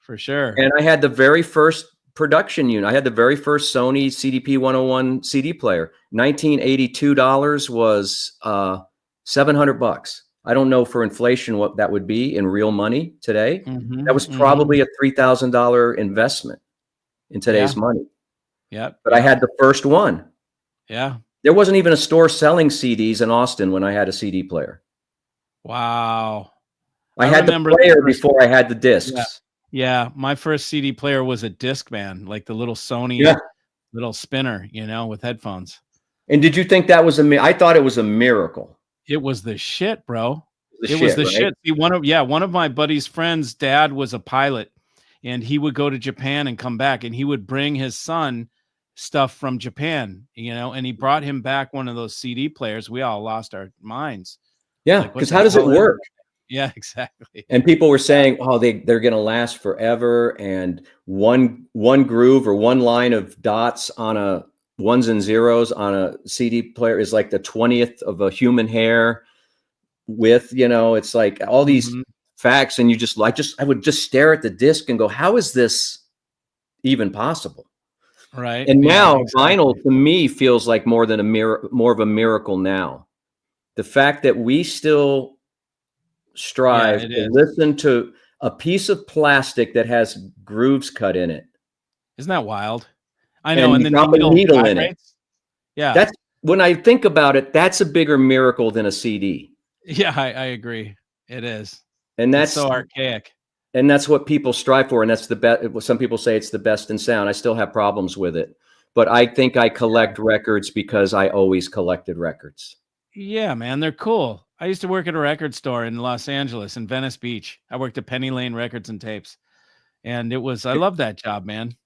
For sure. And I had the very first production unit. I had the very first Sony CDP 101 CD player. $1982 was $700. I don't know for inflation what that would be in real money today. Mm-hmm, that was probably a $3,000 investment in today's money. Yeah. But I had the first one. Yeah. There wasn't even a store selling CDs in Austin when I had a CD player. Wow. I had the player before I had the discs. Yeah. Yeah, my first CD player was a Discman, like the little Sony little spinner, with headphones. And did you think that was I thought it was a miracle. It was the shit, bro. It was the shit. See, one of my buddy's friends' dad was a pilot, and he would go to Japan and come back, and he would bring his son stuff from Japan, and he brought him back one of those CD players. We all lost our minds. Yeah, because how does it work? Yeah, exactly. And people were saying, "Oh, they're going to last forever." And one groove or one line of dots on a ones and zeros on a CD player is like the 20th of a human hair width. It's like all these facts, and I would just stare at the disc and go, "How is this even possible?" Right. And now vinyl to me feels like more of a miracle now. The fact that we still strive to listen to a piece of plastic that has grooves cut in it. Isn't that wild? I know. And then drop a needle in it. Yeah. That's when I think about it, that's a bigger miracle than a CD. Yeah, I agree. It is. And that's so archaic. And that's what people strive for. And that's the best. Some people say it's the best in sound. I still have problems with it, but I think I collect records because I always collected records. Yeah, man, they're cool. I used to work at a record store in Los Angeles, in Venice Beach. I worked at Penny Lane Records and Tapes. And I love that job, man.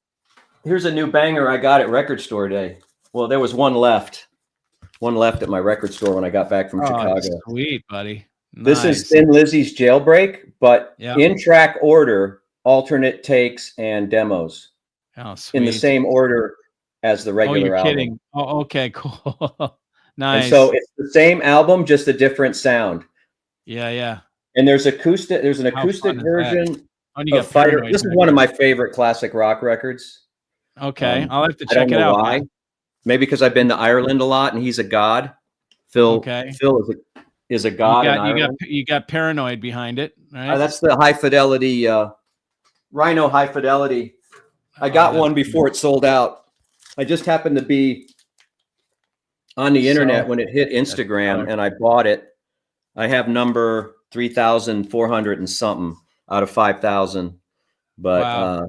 Here's a new banger I got at Record Store Day. Well, there was one left at my record store when I got back from Chicago. Sweet, buddy. Nice. This is Thin Lizzy's Jailbreak, but in track order, alternate takes and demos. Oh, sweet. In the same order as the regular album. Kidding. Oh, okay, cool. Nice. And so it's the same album, just a different sound. Yeah. And there's an acoustic version of Fighter. This is one of my favorite classic rock records. Okay, I'll have to check it out. Why? Maybe because I've been to Ireland a lot, and he's a god. Phil is a god in Ireland. You got Paranoid behind it, right? That's the high fidelity Rhino high fidelity I got that's one before it sold out. I just happened to be on the internet when it hit Instagram, and I bought it. I have number 3,400 and something out of 5,000. But wow.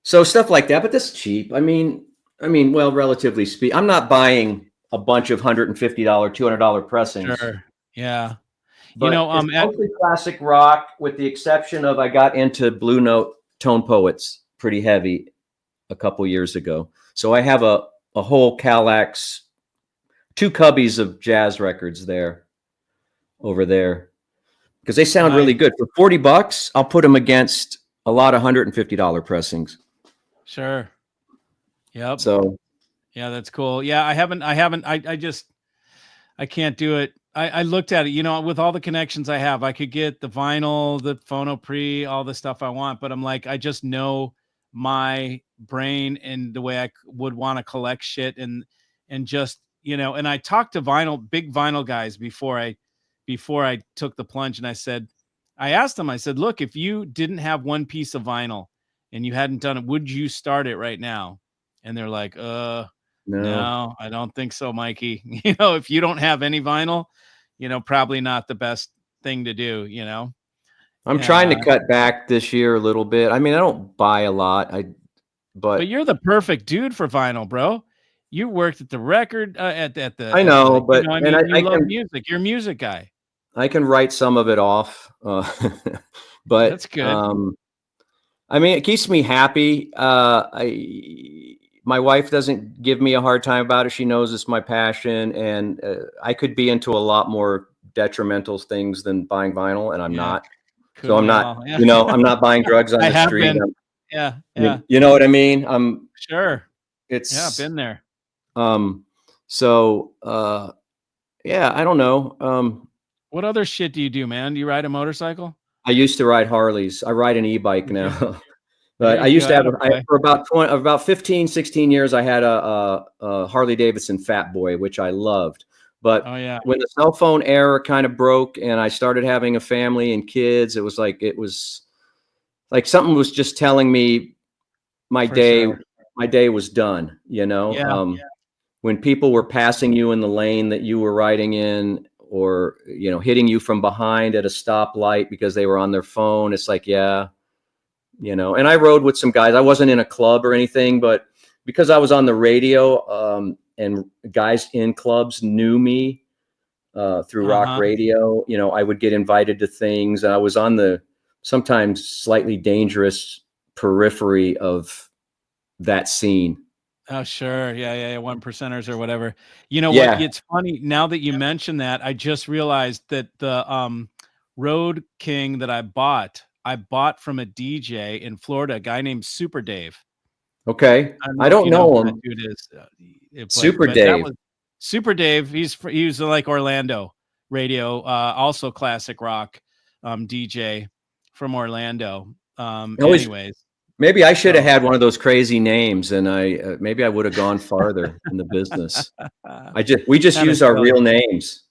so stuff like that. But that's cheap. I mean, well, relatively speaking, I'm not buying a bunch of $150, $200 pressings. Sure. Yeah. But You know, it's mostly classic rock, with the exception of I got into Blue Note Tone Poets pretty heavy a couple years ago. So I have a whole Calax, 2 cubbies of jazz records over there, because they sound really good. For $40, I'll put them against a lot of $150 pressings. Sure. Yep. So yeah, that's cool. Yeah, I can't do it. I looked at it, you know, with all the connections I have, I could get the vinyl, the phono pre, all the stuff I want, but I'm like, I just know my brain and the way I would want to collect shit and just, you know, and I talked to big vinyl guys before I took the plunge, and I asked them, I said, look, if you didn't have one piece of vinyl and you hadn't done it, would you start it right now? And they're like, no, I don't think so, Mikey. You know, if you don't have any vinyl, you know, probably not the best thing to do, you know. I'm trying to cut back this year a little bit. I mean, I don't buy a lot. But you're the perfect dude for vinyl, bro. You worked at the record at the I know, but you know, I mean, you love music. You're a music guy. I can write some of it off. But that's good. I mean, it keeps me happy. My wife doesn't give me a hard time about it. She knows it's my passion, and I could be into a lot more detrimental things than buying vinyl, and I'm not. So I'm not, you know, I'm not buying drugs on the street. Yeah. You know what I mean? I'm sure. It's been there. So yeah, I don't know. What other shit do you do, man? Do you ride a motorcycle? I used to ride Harleys. I ride an e-bike now. But I used to have, for about 15, 16 years, I had a Harley Davidson Fat Boy, which I loved. But when the cell phone era kind of broke and I started having a family and kids, it was like something was just telling me my day was done, you know? When people were passing you in the lane that you were riding in, or, you know, hitting you from behind at a stoplight because they were on their phone, it's like, yeah. You know, and I rode with some guys. I wasn't in a club or anything, but because I was on the radio, and guys in clubs knew me through rock radio, you know, I would get invited to things. I was on the sometimes slightly dangerous periphery of that scene. Oh, sure. Yeah. 1%ers or whatever. You know what? It's funny now that you mention that. I just realized that the Road King that I bought from a DJ in Florida, a guy named Super Dave. Okay. I don't know him. Dude is Super Dave. Super Dave. He's like Orlando radio, also classic rock DJ from Orlando. Anyways, maybe I should have had one of those crazy names, and maybe I would have gone farther in the business. We just use our real names.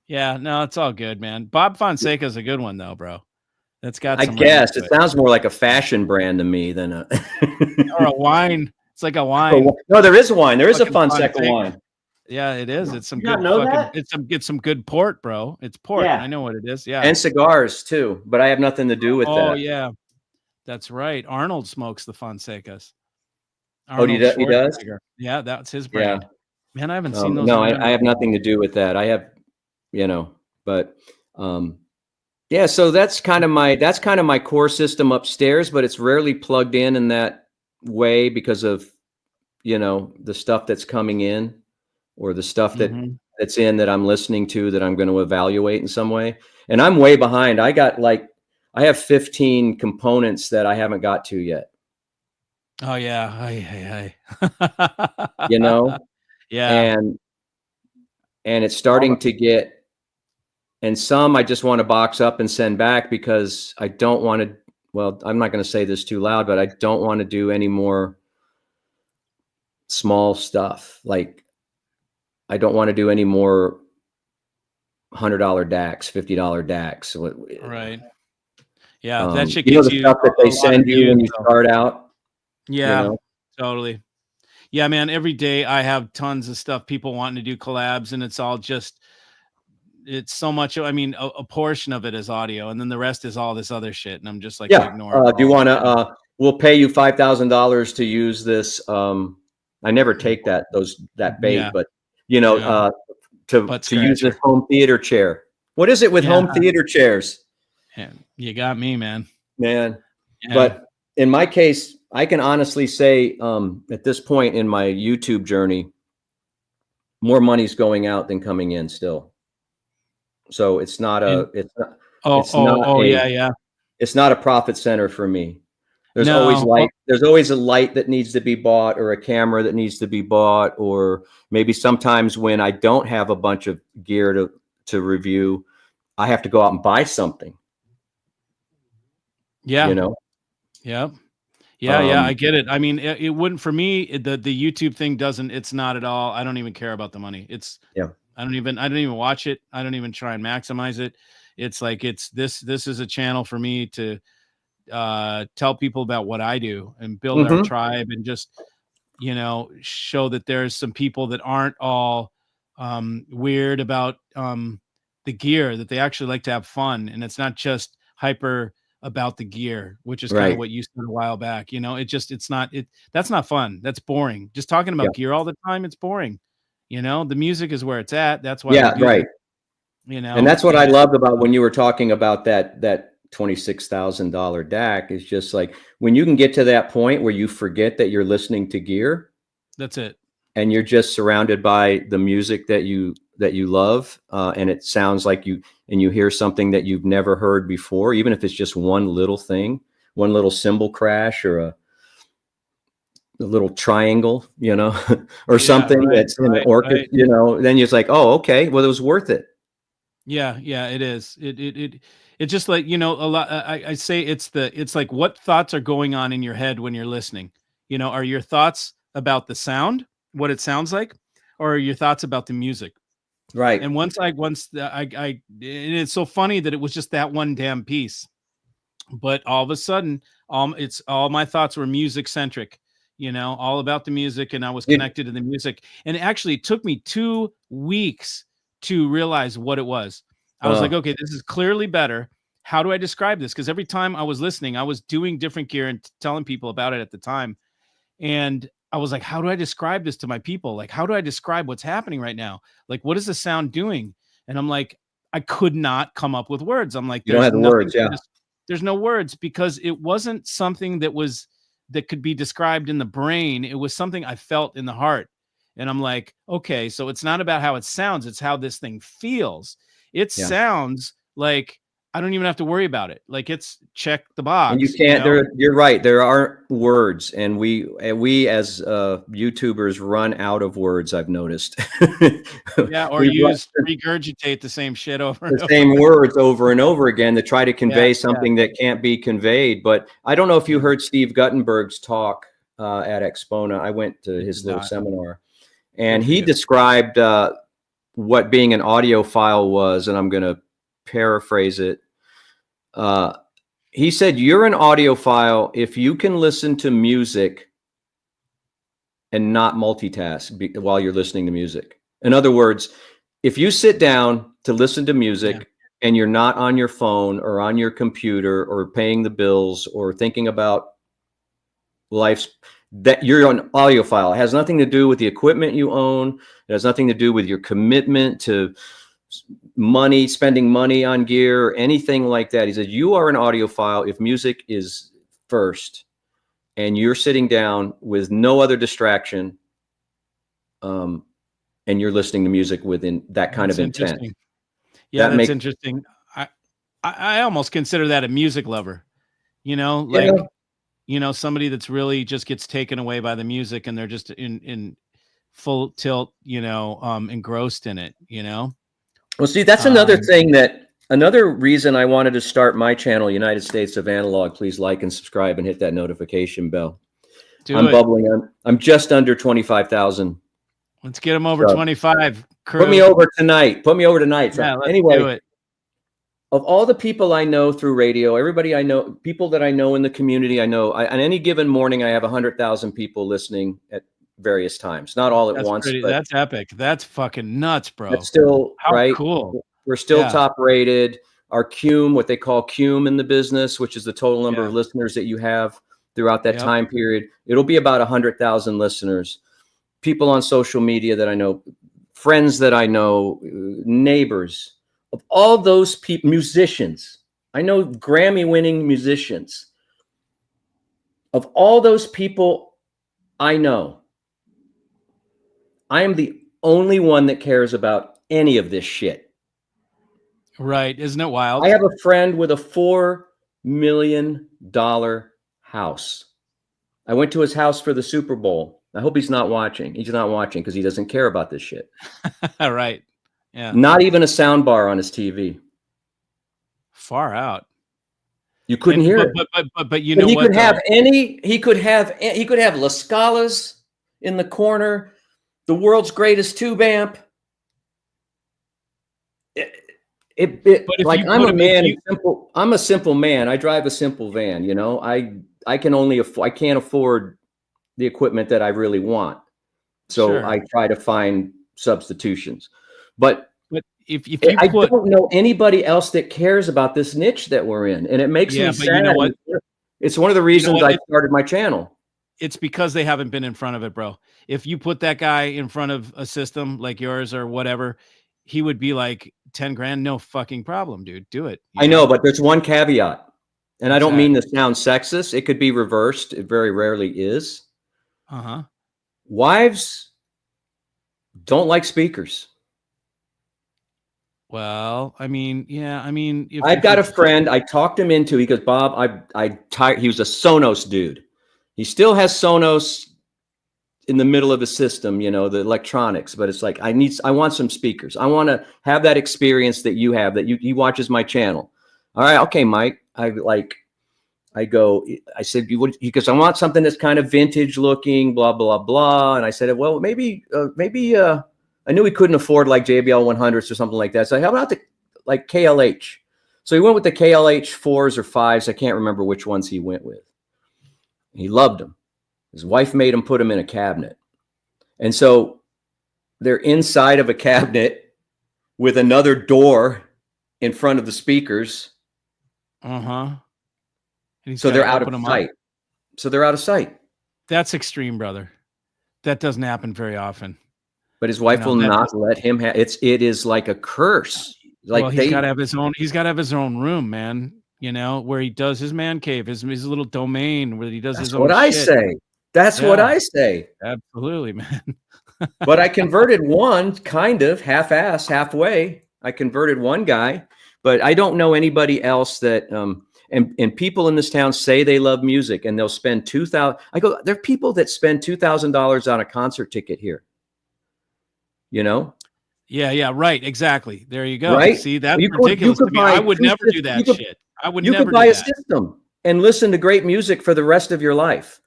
Yeah, no, it's all good, man. Bob Fonseca is a good one though, bro. That's got. I guess it sounds more like a fashion brand to me than a or a wine. It's like a wine. No, there is wine. There is a Fonseca wine. Yeah, it is. It's some good fucking. It's some good port, bro. It's port. Yeah. I know what it is. Yeah, and cigars too. But I have nothing to do with that. Oh yeah, that's right. Arnold smokes the Fonsecas. He does. Yeah, that's his brand. Yeah. Man, I haven't seen those. No, I have nothing to do with that. I have, you know, but yeah. So that's kind of my core system upstairs, but it's rarely plugged in that way because of, you know, the stuff that's coming in, or the stuff that's in that I'm listening to that I'm going to evaluate in some way. And I'm way behind. I have 15 components that I haven't got to yet. Oh yeah. Hey. You know? Yeah. And it's starting to get, and some I just want to box up and send back because I don't want to, well, I'm not going to say this too loud, but I don't want to do any more small stuff. Like, I don't want to do any more $100 DACs, $50 DACs. Right. Yeah, that should get the stuff that they send you when you start out. you Yeah, know? totally. Yeah, man, every day I have tons of stuff, people wanting to do collabs, and it's all just it's so much. I mean, a portion of it is audio, and then the rest is all this other shit, and I'm just like, Yeah. ignore it Do you all. want to, we'll pay you $5,000 to use this. I never take that bait, Yeah, but yeah, butt to use this scratcher. home theater chair. What is it with Yeah, home theater chairs, yeah, you got me, man. man? Yeah, But in my case, I can honestly say, at this point in my YouTube journey, more money's going out than coming in still. So it's not and a, it's not, oh, it's oh, not oh, a, yeah, yeah. it's not a profit center for me. There's always No, light. There's always a light that needs to be bought, or a camera that needs to be bought, or maybe sometimes when I don't have a bunch of gear to review, I have to go out and buy something, yeah, you know? yeah. Yeah, yeah, I Um, get it. I mean, it wouldn't for me. The YouTube thing doesn't. It's not at all. I don't even care about the money. It's yeah. I don't even watch it. I don't even try and maximize it. It's like it's this. This is a channel for me to tell people about what I do and build our Hmm. tribe and just show that there's some people that aren't all weird about the gear, that they actually like to have fun, and it's not just hyper about the gear, which is kind of Right. what you said a while back. It's not it that's not fun. That's boring. Just talking Yeah. about gear all the time, it's boring. The music is where it's at. That's why we Yeah. do Right. this, And that's what I and loved about when you were talking about that $26,000 DAC, is just like when you can get to that point where you forget that you're listening to gear that's it. and you're just surrounded by the music that you love, and it sounds like you hear something that you've never heard before, even if it's just one little thing, one little cymbal crash, or a little triangle, or Yeah, something right, that's in an right, orchestra, right. then you're just like, oh, okay, well, it was worth it. Yeah, yeah, it is. It's just like, a lot. I say it's like what thoughts are going on in your head when you're listening. Are your thoughts about the sound, what it sounds like, or are your thoughts about the music? Right. And and it's so funny that it was just that one damn piece, but all of a sudden, it's all my thoughts were music centric. All about the music, and I was Did, connected to the music. And actually, it took me 2 weeks to realize what it was. I was like, uh, okay, this is clearly better. How do I describe this? Because every time I was listening, I was doing different gear and telling people about it at the time. And I was like, how do I describe this to my people? Like, how do I describe what's happening right now? Like, what is the sound doing? And I'm like, I could not come up with words. I'm like, you don't have the words. Yeah. there's no words, because it wasn't something that could be described in the brain. It was something I felt in the heart. And I'm like, okay, so it's not about how it sounds, it's how this thing feels. It Yeah. sounds like I don't even have to worry about it. Like, it's check the And you box, can't, you're right. There aren't words. And we as YouTubers run out of words, I've noticed. Yeah, or We run regurgitate the same shit over the and over. same words over and over again to try to Yeah, convey yeah, something that can't be conveyed. But I don't know if you yeah. heard Steve Guttenberg's talk at Expona. I went to I his did little not. seminar, Good and for he you. described what being an audiophile was, and I'm going to paraphrase it. He said, you're an audiophile if you can listen to music and not multitask while you're listening to music. In other words, if you sit down to listen to Yeah. music and you're not on your phone or on your computer or paying the bills or thinking about life's, that you're an audiophile. It has nothing to do with the equipment you own. It has nothing to do with your commitment to money, spending money on gear, or anything like that. He said, you are an audiophile if music is first and you're sitting down with no other distraction, and you're listening to music within that kind That's of intent. interesting. Yeah, That that's makes, interesting. I I almost consider that a music lover, yeah. like, somebody that's really just gets taken away by the music, and they're just in full tilt, engrossed in it. Well, see, that's another Um, thing another reason I wanted to start my channel, United States of Analog. Please like and subscribe and hit that notification bell. do I'm it. bubbling. I'm just under 25,000. Let's get them over So 25, put me crew. over tonight. Put me over tonight. So Yeah, let's anyway, do it. of all the people I know through radio, everybody I know, people that I know in the community, on any given morning, I have 100,000 people listening at various times, not all at once, but that's epic. That's fucking nuts, bro. that's still How right. cool. We're still Yeah. top rated. Our cum, what they call cum in the business, which is the total number of listeners that you have throughout that time period, it'll be about 100,000 listeners. People on social media that I know, friends that I know, neighbors, of all those people, musicians, I know Grammy-winning musicians. Of all those people I know, I am the only one that cares about any of this shit. Right. Isn't it wild? I have a friend with a $4 million house. I went to his house for the Super Bowl. I hope he's not watching. He's not watching because he doesn't care about this shit. Right. Yeah. Not even a sound bar on his TV. Far out. You couldn't hear it. But you know he what? Could have he could have La Scala's in the corner, the world's greatest tube amp. Like I'm a man, I'm a simple man. I drive a simple van, you know. I can't afford the equipment that I really want. So I try to find substitutions. But if you I don't know anybody else that cares about this niche that we're in. And it makes me sad. You know what? It's one of the reasons I started my channel. It's because they haven't been in front of it, bro. If you put that guy in front of a system like yours or whatever, he would be like 10 grand. No fucking problem, dude. Do it. I know, but there's one caveat. And I don't mean to sound sexist. It could be reversed. It very rarely is. Wives don't like speakers. Well, I mean, yeah, I mean, I've got a friend. I talked him into. He goes, Bob, he was a Sonos dude. He still has Sonos in the middle of the system, you know, the electronics. But it's like I want some speakers. I want to have that experience that you have. That he watches my channel. All right, okay, Mike. I said, because I want something that's kind of vintage looking, blah, blah, blah. And I said, well, maybe I knew he couldn't afford like JBL 100s or something like that. So how about like KLH? So he went with the KLH 4s or 5s. I can't remember which ones he went with. He loved them. His wife made him put them in a cabinet. And so they're inside of a cabinet with another door in front of the speakers. So they're out of sight. So they're out of sight. That's extreme, brother. That doesn't happen very often. But his wife will not let him have it. It is like a curse. Like well, he's got to have his own. He's got to have his own room, man. You know, where he does his man cave, his little domain where he does his own. That's what I say. Absolutely, man. But I converted one, kind of half-ass, halfway. I converted one guy, but I don't know anybody else that. And people in this town say they love music, and they'll spend $2,000. I go, there are people that spend $2,000 on a concert ticket here. You know? Yeah, right, exactly. There you go. Right? See, that's ridiculous to me. I would never do that shit. I would never do that. You could buy a system and listen to great music for the rest of your life,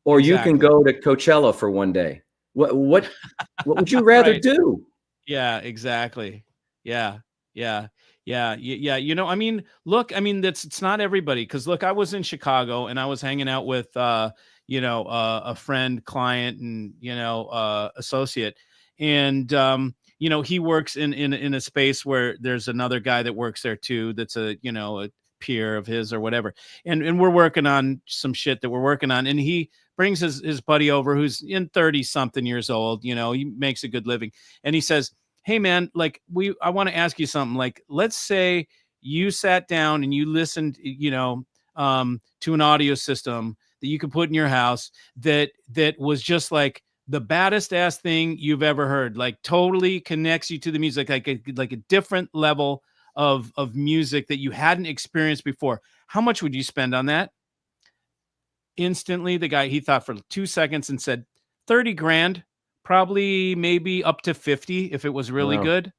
or you can go to Coachella for one day. What would you rather do? Yeah, exactly. Yeah. You know, I mean, look, I mean, it's not everybody. Cause look, I was in Chicago and I was hanging out with, a friend, client, and, associate. And, he works in a space where there's another guy that works there too. That's a peer of his or whatever. And we're working on some shit that we're working on. And he brings his buddy over who's in 30 something years old, he makes a good living. And he says, hey man, like I want to ask you something. Like, let's say you sat down and you listened, to an audio system that you could put in your house that was just like the baddest ass thing you've ever heard, like totally connects you to the music, like a different level of music that you hadn't experienced before. How much would you spend on that? Instantly, the guy, he thought for 2 seconds and said 30 grand. Probably maybe up to 50 if it was really good.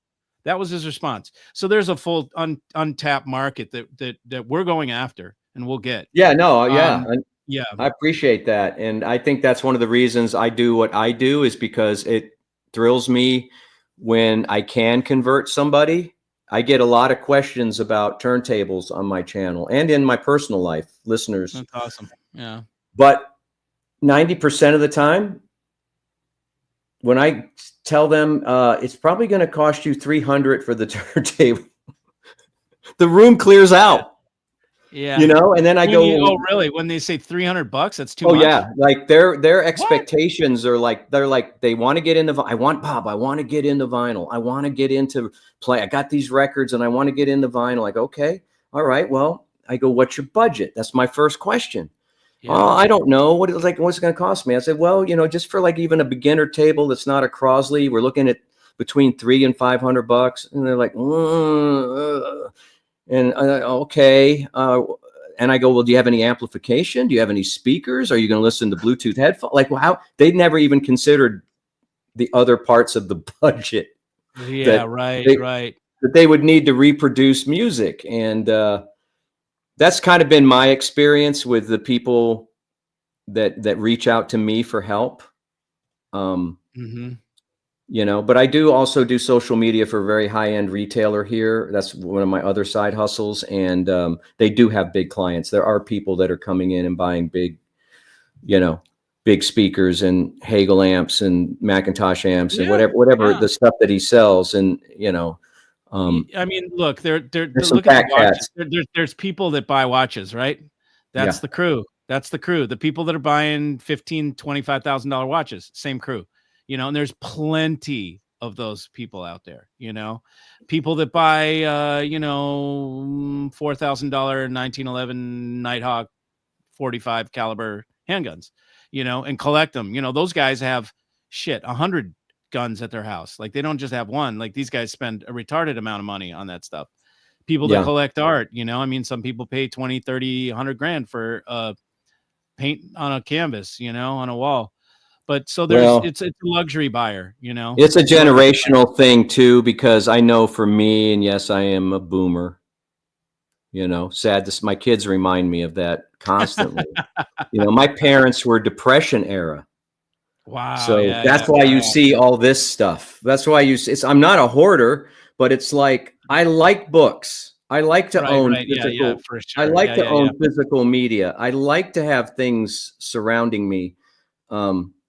That was his response. So there's a full untapped market that we're going after and we'll get. Yeah, no, yeah. Yeah. I appreciate that. And I think that's one of the reasons I do what I do, is because it thrills me when I can convert somebody. I get a lot of questions about turntables on my channel and in my personal life, listeners. That's awesome. Yeah. But 90% of the time, when I tell them it's probably going to cost you $300 for the turntable, the room clears out. Yeah. You know, and then I go, oh, really? When they say $300, that's too oh much? yeah, like their expectations are like they want to get into. I want to get into vinyl. I want to get into play. I got these records and I want to get into vinyl. Like, okay, all right. Well, I go, what's your budget? That's my first question. Yeah. Oh, I don't know. What's it going to cost me? I said, well, you know, just for like even a beginner table that's not a Crosley, we're looking at between $300 and $500. And they're like, okay. And I go, well, do you have any amplification? Do you have any speakers? Are you going to listen to Bluetooth headphones? Like, well, they'd never even considered the other parts of the budget. Yeah, right. That they would need to reproduce music. And that's kind of been my experience with the people that reach out to me for help. You know, but I do also do social media for a very high-end retailer here. That's one of my other side hustles. And they do have big clients. There are people that are coming in and buying big, you know, big speakers and Hagel amps and Macintosh amps and whatever the stuff that he sells. And, you know, I mean, look, they're there's look at the watches. There's people that buy watches, right? That's the crew. That's the crew. The people that are buying $15,000, $25,000 watches, same crew. You know, and there's plenty of those people out there, you know, people that buy, you know, $4,000 1911 Nighthawk 45 caliber handguns, you know, and collect them. You know, those guys have 100 guns at their house. Like they don't just have one. Like these guys spend a retarded amount of money on that stuff. People that collect art, you know, I mean, some people pay 20, 30, 100 grand for paint on a canvas, you know, on a wall. But so it's a luxury buyer, you know. It's a generational thing too, because I know for me, and yes, I am a boomer. You know, my kids remind me of that constantly. You know, my parents were Depression era. Wow. So that's why you see all this stuff. That's why I'm not a hoarder, but it's like I like books. I like to own physical. For sure. I like to own physical media. I like to have things surrounding me.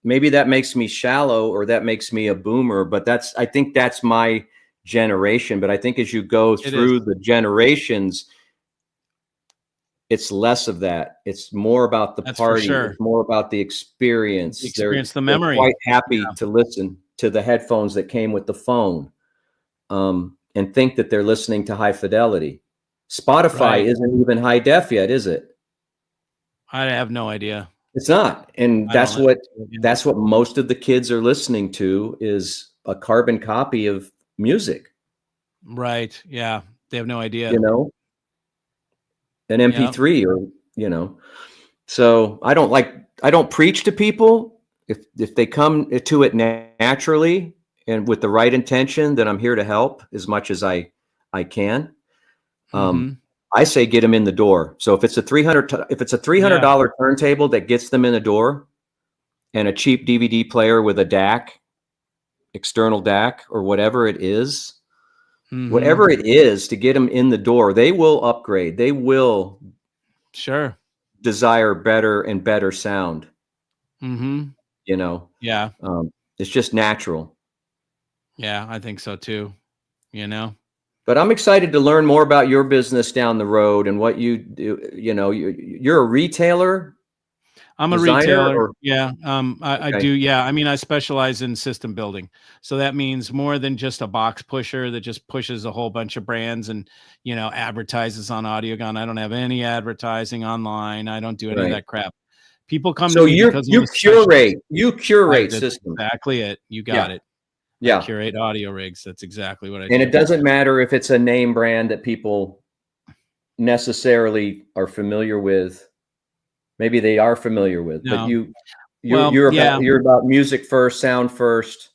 Maybe that makes me shallow or that makes me a boomer, but I think that's my generation. But I think as you go through the generations, it's less of that. It's more about the party. It's more about the experience. The memory. They're quite happy to listen to the headphones that came with the phone, and think that they're listening to high fidelity. Spotify isn't even high def yet, is it? I have no idea. It's not. And that's what most of the kids are listening to is a carbon copy of music. Right. Yeah. They have no idea. You know, an MP3 or, you know, so I don't preach to people. If they come to it naturally and with the right intention, then I'm here to help as much as I can. I say get them in the door. So if it's a $300 turntable that gets them in the door, and a cheap DVD player with a DAC, external DAC, or whatever it is, whatever it is to get them in the door, they will upgrade. They will desire better and better sound. You know, it's just natural. Yeah, I think so too. You know. But I'm excited to learn more about your business down the road and what you do. You know, you're a retailer. I'm a retailer. I do. Yeah. I mean, I specialize in system building. So that means more than just a box pusher that just pushes a whole bunch of brands and, you know, advertises on AudioGun. I don't have any advertising online. I don't do any of that crap. People come to me because you curate systems. Exactly it. You got it. I curate audio rigs. That's exactly what I do. And it doesn't matter if it's a name brand that people necessarily are familiar with. Maybe they are familiar with, but you're about music first, sound first.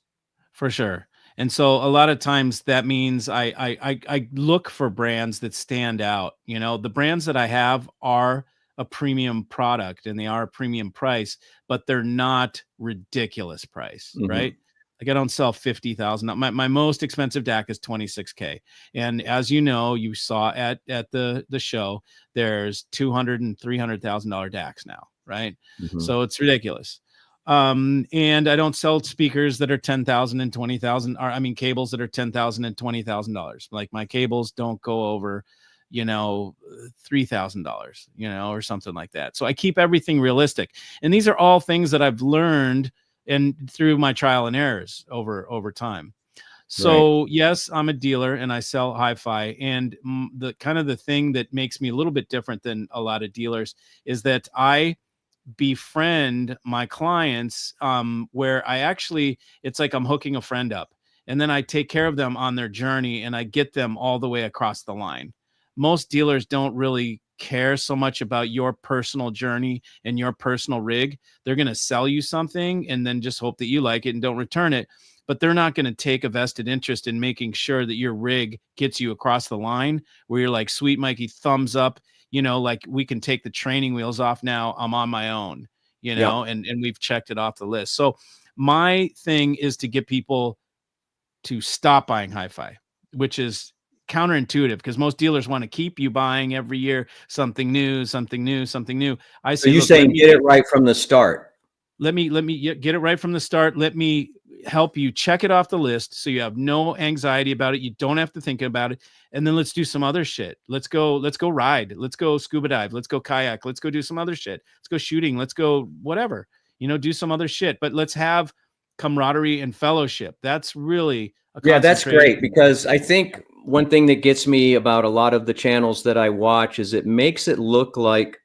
For sure. And so a lot of times that means I look for brands that stand out. You know, the brands that I have are a premium product and they are a premium price, but they're not ridiculous price, right? Like I don't sell 50,000. My most expensive DAC is 26K. And as you know, you saw at the show, there's $200,000 and $300,000 DACs now, right? Mhm. So it's ridiculous. And I don't sell speakers that are 10,000 and 20,000, or I mean cables that are 10,000 and $20,000. Like my cables don't go over, you know, $3,000, you know, or something like that. So I keep everything realistic. And these are all things that I've learned and through my trial and errors over time. So Right. yes, I'm a dealer and I sell hi-fi. And the kind of the thing that makes me a little bit different than a lot of dealers is that I befriend my clients, where I actually, it's like I'm hooking a friend up and then I take care of them on their journey and I get them all the way across the line. Most dealers don't really care so much about your personal journey and your personal rig. They're going to sell you something and then just hope that you like it and don't return it. But they're not going to take a vested interest in making sure that your rig gets you across the line where you're like, sweet Mikey, thumbs up, you know, like we can take the training wheels off now. I'm on my own, you know, Yeah. and we've checked it off the list. So my thing is to get people to stop buying hi-fi, which is counterintuitive because most dealers want to keep you buying every year something new, something new, something new. I So say, you look, let saying me get it right from the start. let me get it right from the start. Let me help you check it off the list so you have no anxiety about it. You don't have to think about it. And then let's do some other shit. Let's go ride. Let's go scuba dive. Let's go kayak. Let's go do some other shit. Let's go shooting. Let's go whatever, you know, do some other shit. But let's have camaraderie and fellowship. That's really a Yeah, that's concentration. great because I think one thing that gets me about a lot of the channels that I watch is it makes it look like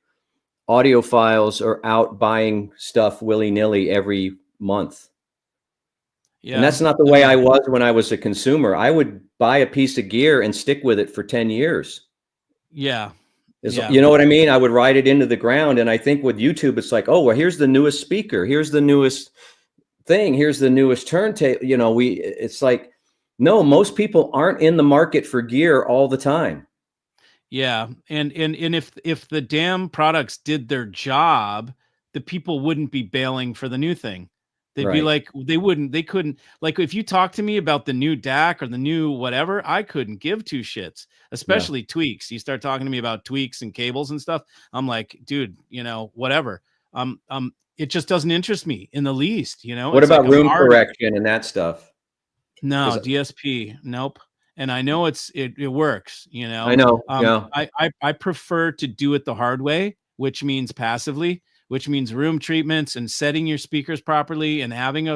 audiophiles are out buying stuff willy-nilly every month. And Yeah. that's not the I way mean, I was when I was a consumer. I would buy a piece of gear and stick with it for 10 years. yeah. You Yeah. know what I mean? I would ride it into the ground. And I think with YouTube, it's like, oh, well, here's the newest speaker. Here's the newest thing. Here's the newest turntable. You know, it's like, no, most people aren't in the market for gear all the time. Yeah, and if the damn products did their job, the people wouldn't be bailing for the new thing. They'd be Right. like, they couldn't, like if you talk to me about the new DAC or the new whatever, I couldn't give two shits, Yeah. especially tweaks. You start talking to me about tweaks and cables and stuff, I'm like, dude, you know, whatever. It just doesn't interest me in the least, you know. What It's like about I'm room already correction and that stuff? no, Because DSP, nope. And I know it works, you I know. know, yeah. I prefer to do it the hard way, which means passively, which means room treatments and setting your speakers properly and having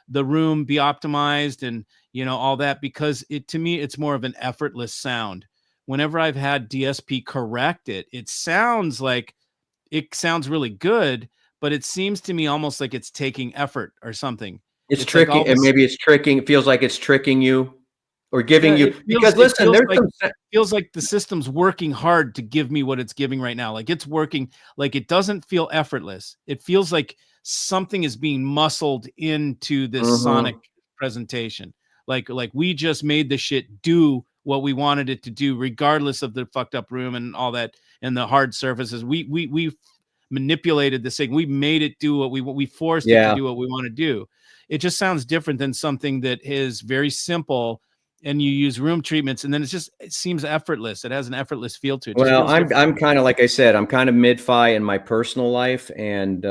the room be optimized and you know all that because it to me it's more of an effortless sound. Whenever I've had DSP correct it, it sounds really good, but it seems to me almost like it's taking effort or something. It's It's like all tricking, and this. maybe it's tricking. It feels like it's tricking you or Yeah, giving you, because listen, there's some, feels like the system's working hard to give me what it's giving right now. Like it's working, like it doesn't feel effortless. It feels like something is being muscled into this sonic Mhm. presentation. Like we just made the shit do what we wanted it to do, regardless of the fucked up room and all that and the hard surfaces. We manipulated this thing. We made it do what we forced it to Yeah. do what we want to do. It just sounds different than something that is very simple and you use room treatments and then it seems effortless. It has an effortless feel to it. It just Well, feels different. I'm kind of, like I said, I'm kind of mid-fi in my personal life, and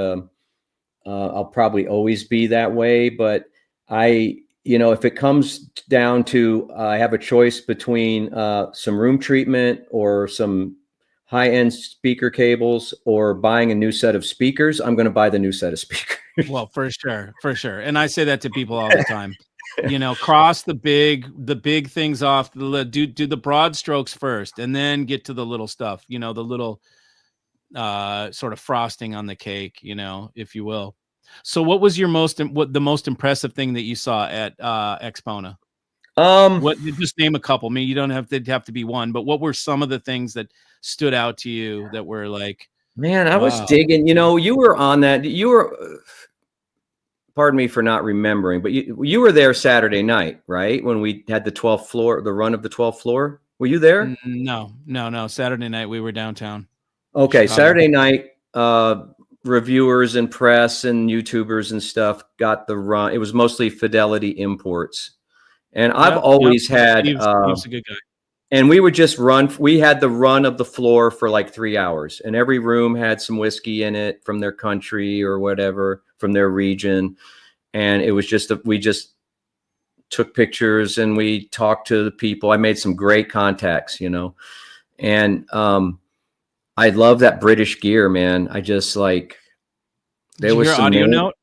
I'll probably always be that way. But if it comes down to I have a choice between some room treatment or some high-end speaker cables or buying a new set of speakers, I'm going to buy the new set of speakers. Well, for sure, for sure. And I say that to people all the time. You know, cross the big things off. Do the broad strokes first, and then get to the little stuff. You know, the little sort of frosting on the cake. You know, if you will. So, what was the most impressive thing that you saw at Expona? Um, What just name a couple. I mean, you don't have to be one, but what were some of the things that stood out to you that were like, Man, I was wow. digging. You were on that. You were. Pardon me for not remembering, but you were there Saturday night, right? When we had the 12th floor, the run of the 12th floor. Were you there? No. Saturday night we were downtown Okay, Chicago. Saturday night. reviewers and press and YouTubers and stuff got the run. It was mostly Fidelity Imports. And I've always had, Steve's a good guy. and we would just run. We had the run of the floor for like 3 hours, and every room had some whiskey in it from their country or whatever, from their region. And it was just, we just took pictures and we talked to the people. I made some great contacts, you know, and I love that British gear, man. I just like, there was some audio note.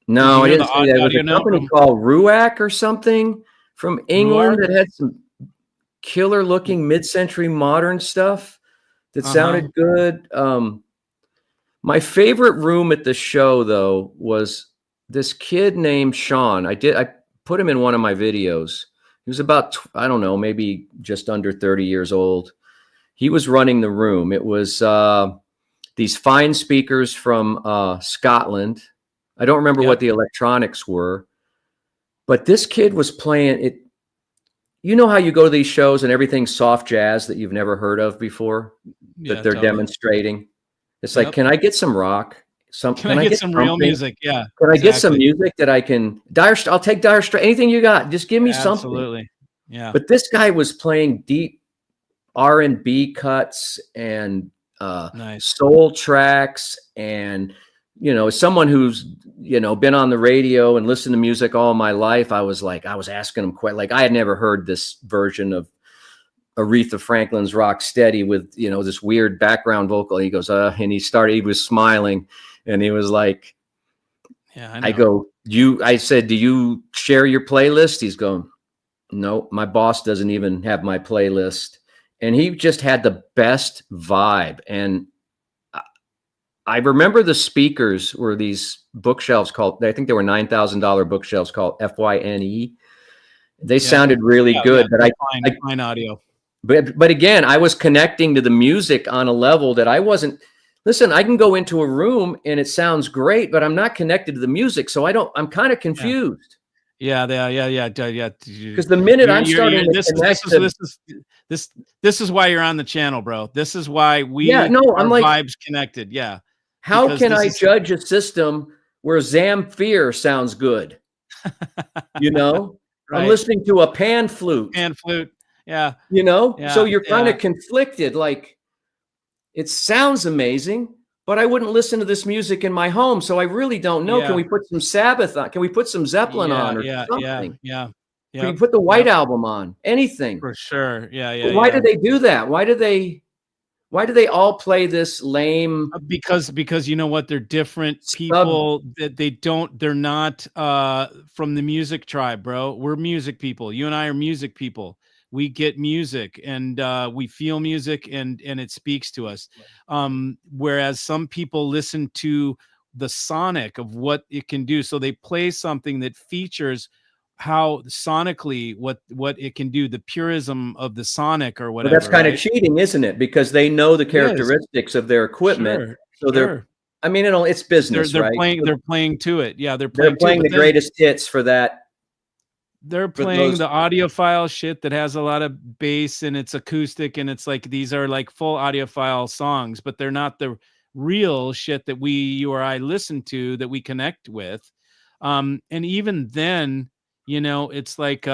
No, I didn't see that. It was a company called Ruac or something from England that had some killer looking mid-century modern stuff that sounded good. My favorite room at the show though was this kid named Sean. I put him in one of my videos. He was about, I don't know, maybe just under 30 years old. He was running the room. It was these fine speakers from Scotland. I don't remember what the electronics were, but this kid was playing it. You know how you go to these shows and everything's soft jazz that you've never heard of before that they're demonstrating. It's like, can I get some rock? Can I get some real music? Yeah. Can I get some music that I can I'll take Dire Straits, anything you got. Just give me something. Absolutely. Yeah. But this guy was playing deep R&B cuts and soul tracks, and you know, as someone who's, you know, been on the radio and listened to music all my life, I was asking him quite, like, I had never heard this version of Aretha Franklin's Rock Steady with, you know, this weird background vocal. He goes, and he was smiling, and he was like, yeah, I said, do you share your playlist? He's going, no, my boss doesn't even have my playlist. And he just had the best vibe. And I remember the speakers were these bookshelves called, I think they were $9,000 bookshelves called FYNE. They sounded really good, but fine audio. But again, I was connecting to the music on a level that I wasn't. Listen, I can go into a room and it sounds great, but I'm not connected to the music, so I'm kind of confused. Yeah. Because the minute I'm starting to connect, this is why you're on the channel, bro. This is why I'm like, vibes connected. Yeah. How can I judge a system where Zamfir sounds good? You know, I'm listening to a pan flute. Yeah. You know, so you're kind of conflicted. Like, it sounds amazing, but I wouldn't listen to this music in my home. So I really don't know. Can we put some Sabbath on? Can we put some Zeppelin on or something? Yeah. Can we put the White Album on? Anything. For sure. Yeah. Why do they do that? Why do they all play this lame? Because you know what? They're different people that they're not from the music tribe, bro. We're music people. You and I are music people. We get music and we feel music and it speaks to us. Whereas some people listen to the sonic of what it can do. So they play something that features how sonically what it can do, the purism of the sonic or whatever. Well, that's kind of cheating, isn't it? Because they know the characteristics of their equipment. They're, I mean, it's business, they're right? They're playing to it. Yeah, they're playing the greatest hits for that. They're playing the audiophile shit that has a lot of bass and it's acoustic and it's like, these are like full audiophile songs, but they're not the real shit that you or I listen to, that we connect with. And even then, you know, it's like,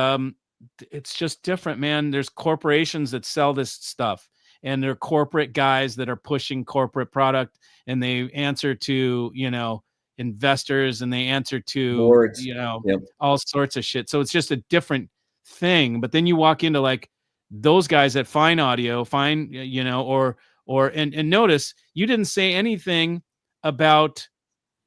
it's just different, man. There's corporations that sell this stuff, and they're corporate guys that are pushing corporate product, and they answer to, you know, investors, and they answer to boards, you know, all sorts of shit. So it's just a different thing. But then you walk into like those guys at Fine Audio, you know, and notice you didn't say anything about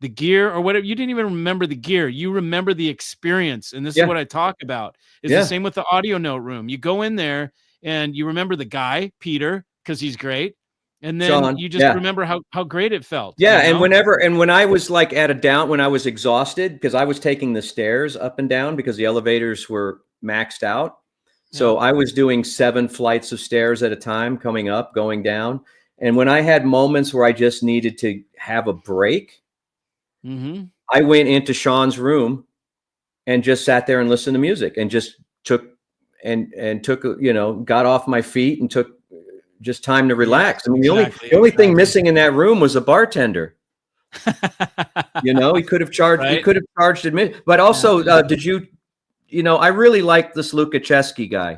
the gear or whatever. You didn't even remember the gear. You remember the experience. And this is what I talk about. It's the same with the audio note room. You go in there and you remember the guy, Peter, because he's great. And then John, you just remember how great it felt. Yeah. You know? And when I was like when I was exhausted, because I was taking the stairs up and down because the elevators were maxed out. So I was doing 7 flights of stairs at a time, coming up, going down. And when I had moments where I just needed to have a break, I went into Sean's room and just sat there and listened to music and just took, you know, got off my feet and took just time to relax. I mean, the only thing missing in that room was a bartender. You know, he could have charged. He Right? could have charged admit. But also, did you? You know, I really like this Lukacheski guy,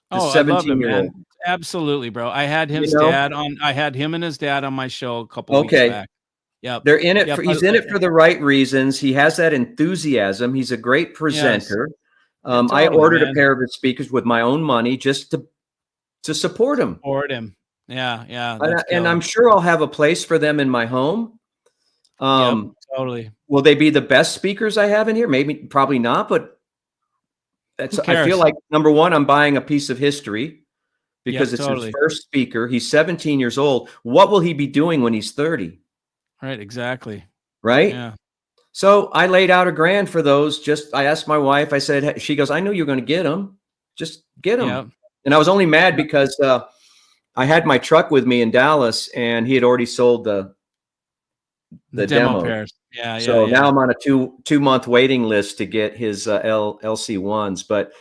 the Oh, I love him, 17-year-old. man. Absolutely, bro. I had You his know, dad on. I had him and his dad on my show a couple weeks okay, back. Yep. they're in it Yep. for. He's in it for the right reasons. He has that enthusiasm. He's a great Yes. presenter. Yeah, I totally, ordered a man. pair of his speakers with my own money just to support him. Support him. Yeah, yeah, that's And killer. I'm sure I'll have a place for them in my home. Yep, totally. Will they be the best speakers I have in here? Maybe, probably not, but Who I feel cares? like, number one, I'm buying a piece of history because Yep, it's his totally. first speaker. He's 17 years old. What will he be doing when he's 30? Right, exactly. Right? Yeah. So I laid out $1,000 for those. I asked my wife, I said, she goes, I knew you were going to get them. Just get them. Yep. And I was only mad because I had my truck with me in Dallas and he had already sold the demo demo. pairs. Yeah, So yeah. now I'm on a two-month waiting list to get his LC1s. But,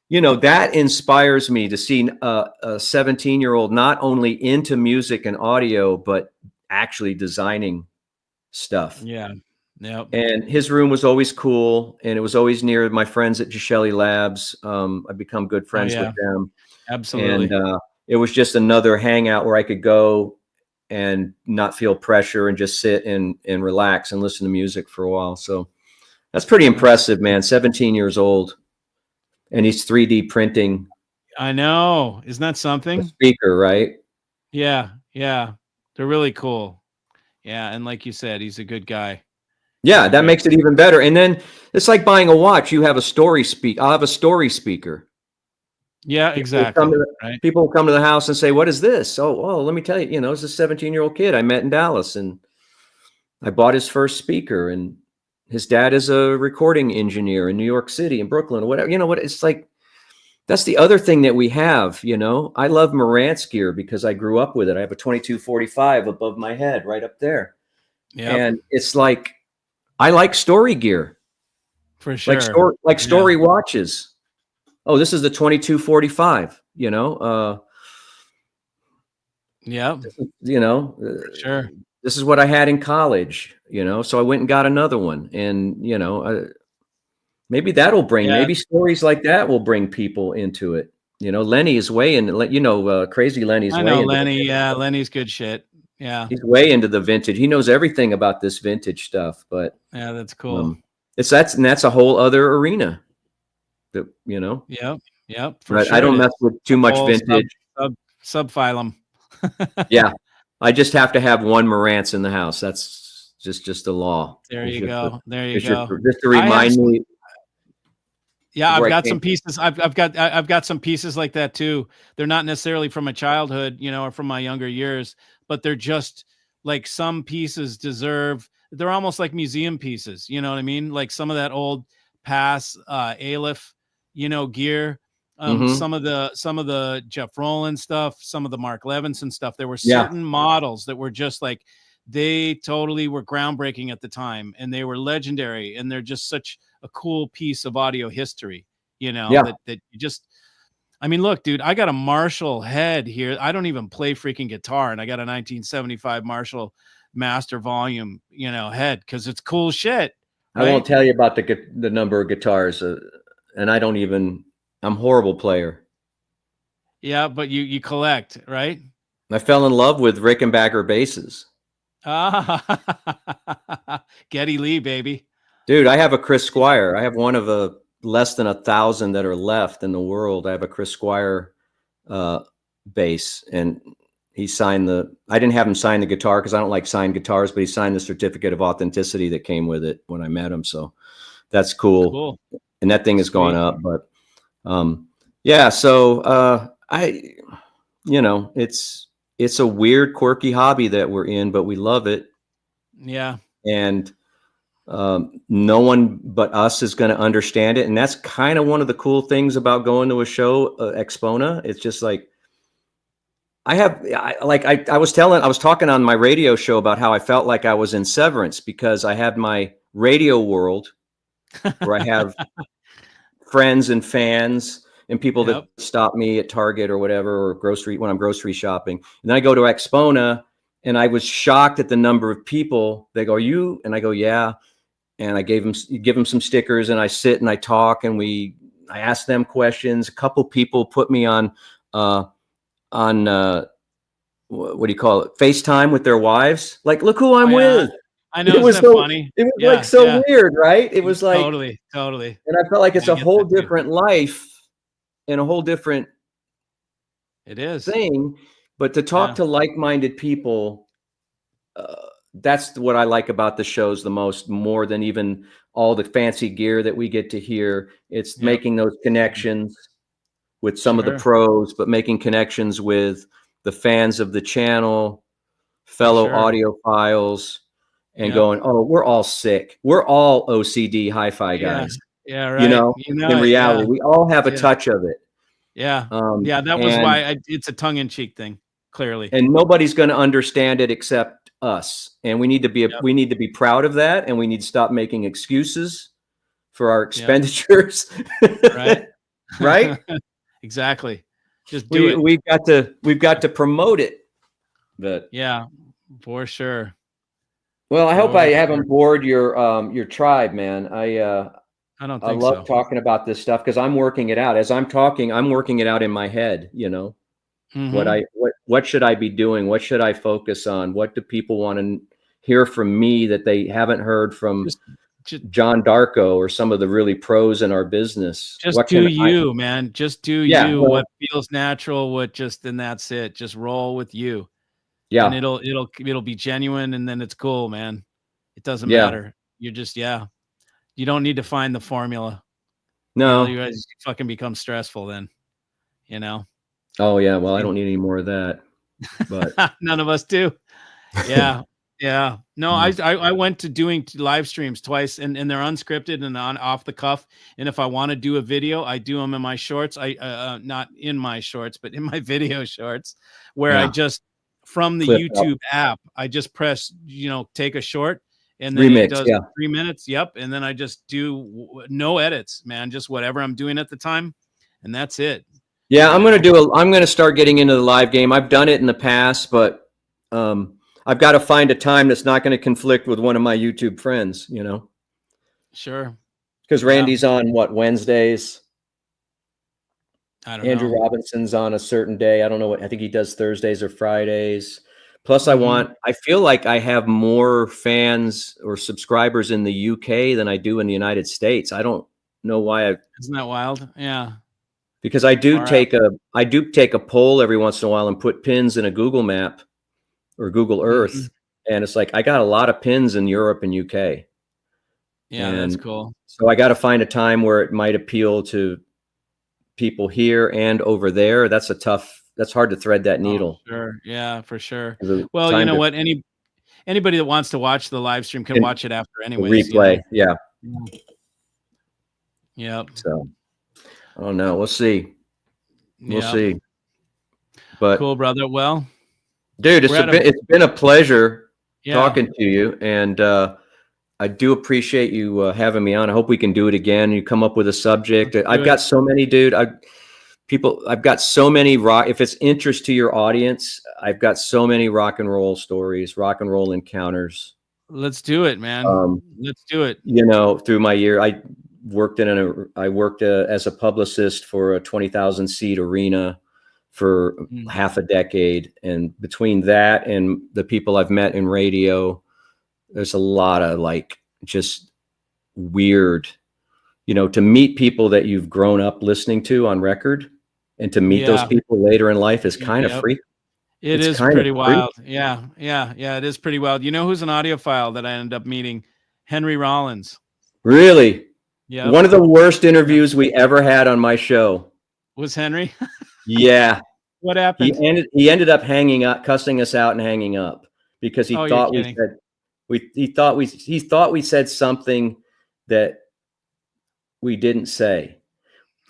you know, that inspires me to see a 17-year-old not only into music and audio, but actually designing stuff. Yeah. Yep. And his room was always cool, and it was always near my friends at Gishelli Labs. I've become good friends with them. Absolutely. And it was just another hangout where I could go and not feel pressure and just sit and relax and listen to music for a while. So that's pretty impressive, man. 17 years old, and he's 3D printing. I know. Isn't that something? A speaker, right? Yeah, yeah. They're really cool. Yeah, and like you said, he's a good guy. Yeah, that makes it even better. And then it's like buying a watch. You have a story speak. I'll have a story speaker. Yeah, exactly. People will come to the house and say, "What is this?" Oh, let me tell you. You know, it's a 17-year-old kid I met in Dallas, and I bought his first speaker. And his dad is a recording engineer in New York City, in Brooklyn, or whatever. You know what? It's like, that's the other thing that we have. You know, I love Marantz gear because I grew up with it. I have a 2245 above my head, right up there. Yeah, and it's like, I like story gear. For sure. Like story watches. Oh, this is the 2245, you know? Yeah. You know, sure. This is what I had in college, you know? So I went and got another one, and, you know, maybe that'll bring, maybe stories like that will bring people into it. You know, Lenny is way in, you know, Crazy Lenny's way. I know Lenny. Yeah. Lenny's good shit. Yeah. He's way into the vintage. He knows everything about this vintage stuff, but yeah, that's cool. That's a whole other arena that, you know. Yep. For sure. I don't mess with too much vintage. Subphylum. Yeah. I just have to have one Marantz in the house. That's just the law. There you go. Just to remind me. Yeah, I've got some pieces. I've got some pieces like that too. They're not necessarily from my childhood, you know, or from my younger years, but they're just like, some pieces they're almost like museum pieces. You know what I mean? Like some of that old Pass Aleph, you know, gear. Some of the Jeff Rowland stuff, some of the Mark Levinson stuff. There were certain models that were just like, they totally were groundbreaking at the time, and they were legendary, and they're just such a cool piece of audio history, you know, that you just, I mean, look, dude, I got a Marshall head here. I don't even play freaking guitar, and I got a 1975 Marshall Master Volume, you know, head, because it's cool shit. Right? I won't tell you about the number of guitars, and I don't even. I'm a horrible player. Yeah, but you collect, right? I fell in love with Rickenbacker basses. Geddy Lee, baby. Dude, I have a Chris Squire. I have one of the less than 1,000 that are left in the world. I have a Chris Squire bass, and he signed I didn't have him sign the guitar because I don't like signed guitars, but he signed the certificate of authenticity that came with it when I met him. So that's cool. And that thing has gone up, but yeah. So you know, it's a weird, quirky hobby that we're in, but we love it. Yeah. And no one but us is going to understand it. And that's kind of one of the cool things about going to a show, Expona. It's just like, I was talking on my radio show about how I felt like I was in Severance, because I had my radio world where I have friends and fans and people that stop me at Target or whatever, or when I'm grocery shopping. And then I go to Expona, And I was shocked at the number of people. They go, "Are you?" And I go, "Yeah." And I give them some stickers, and I sit and I talk, and I ask them questions. A couple people put me on what do you call it? FaceTime with their wives. Like, look who I'm yeah, with. I know. Isn't that funny? It was like Yeah, so weird, right? It was like, totally. and I felt like it's I a get whole that too. different life and a whole different It is. thing. But to talk Yeah. to like-minded people, that's what I like about the shows the most, more than even all the fancy gear that we get to hear. It's making those connections with some of the pros, but making connections with the fans of the channel, fellow audiophiles, and going, "Oh, we're all sick. We're all OCD hi-fi guys." Yeah, right. In reality, we all have a touch of it. Yeah. That was why it's a tongue-in-cheek thing, clearly. And nobody's going to understand it except us. And we need to be proud of that, and we need to stop making excuses for our expenditures. Right. Right? Exactly. Just do it. We've got to promote it. But yeah, for sure. Well, I hope I haven't bored your tribe, man. I don't think love talking about this stuff because I'm working it out. As I'm talking, I'm working it out in my head, you know. Mm-hmm. What should I be doing? What should I focus on? What do people want to hear from me that they haven't heard from John Darko or some of the really pros in our business? Just what do you, man. Just do you. Well, what feels natural, and that's it. Just roll with you. Yeah. And it'll be genuine, and then it's cool, man. It doesn't matter. You're just, you don't need to find the formula. No. You guys fucking become stressful then, you know? Oh yeah. Well, I don't need any more of that, but none of us do. Yeah. Yeah. No, I went to doing live streams twice, and they're unscripted and off the cuff. And if I want to do a video, I do them in my shorts. Not in my shorts, but in my video shorts, where I just, from the YouTube app, I just press, take a short, and then remix, it does 3 minutes. Yep. And then I just do no edits, man, just whatever I'm doing at the time. And that's it. Yeah. I'm going to start getting into the live game. I've done it in the past, but, I've got to find a time that's not going to conflict with one of my YouTube friends, you know? Sure. Because Randy's on Wednesdays. I don't Andrew know. Robinson's on a certain day. I don't know I think he does Thursdays or Fridays. Plus I feel like I have more fans or subscribers in the UK than I do in the United States. I don't know why. Isn't that wild? Yeah. Because I do take a poll every once in a while and put pins in a Google map or Google Earth. And it's like, I got a lot of pins in Europe and UK. Yeah, that's cool. So I got to find a time where it might appeal to people here and over there. That's hard to thread that needle. Oh, sure. Yeah, for sure. Well, you know what? Anybody that wants to watch the live stream can watch it after anyways. Replay. Yeah. Yep. So, I don't know. We'll see. We'll see. But cool, brother. Well, dude, it's been a pleasure talking to you, and I do appreciate you having me on. I hope we can do it again. You come up with a subject. I've got so many, dude. I've got so many if it's interest to your audience, I've got so many rock and roll stories, rock and roll encounters. Let's do it, man. Let's do it. You know, through my year, I worked as a publicist for a 20,000 seat arena for half a decade. And between that and the people I've met in radio, there's a lot of just weird, to meet people that you've grown up listening to on record and to meet those people later in life is kind of freaky. It is pretty wild. Yeah. It is pretty wild. You know who's an audiophile that I ended up meeting? Henry Rollins. Really? Yeah. One of the worst interviews we ever had on my show. Was Henry? Yeah. What happened? He ended up hanging up, cussing us out and hanging up because he thought he thought we said something that we didn't say.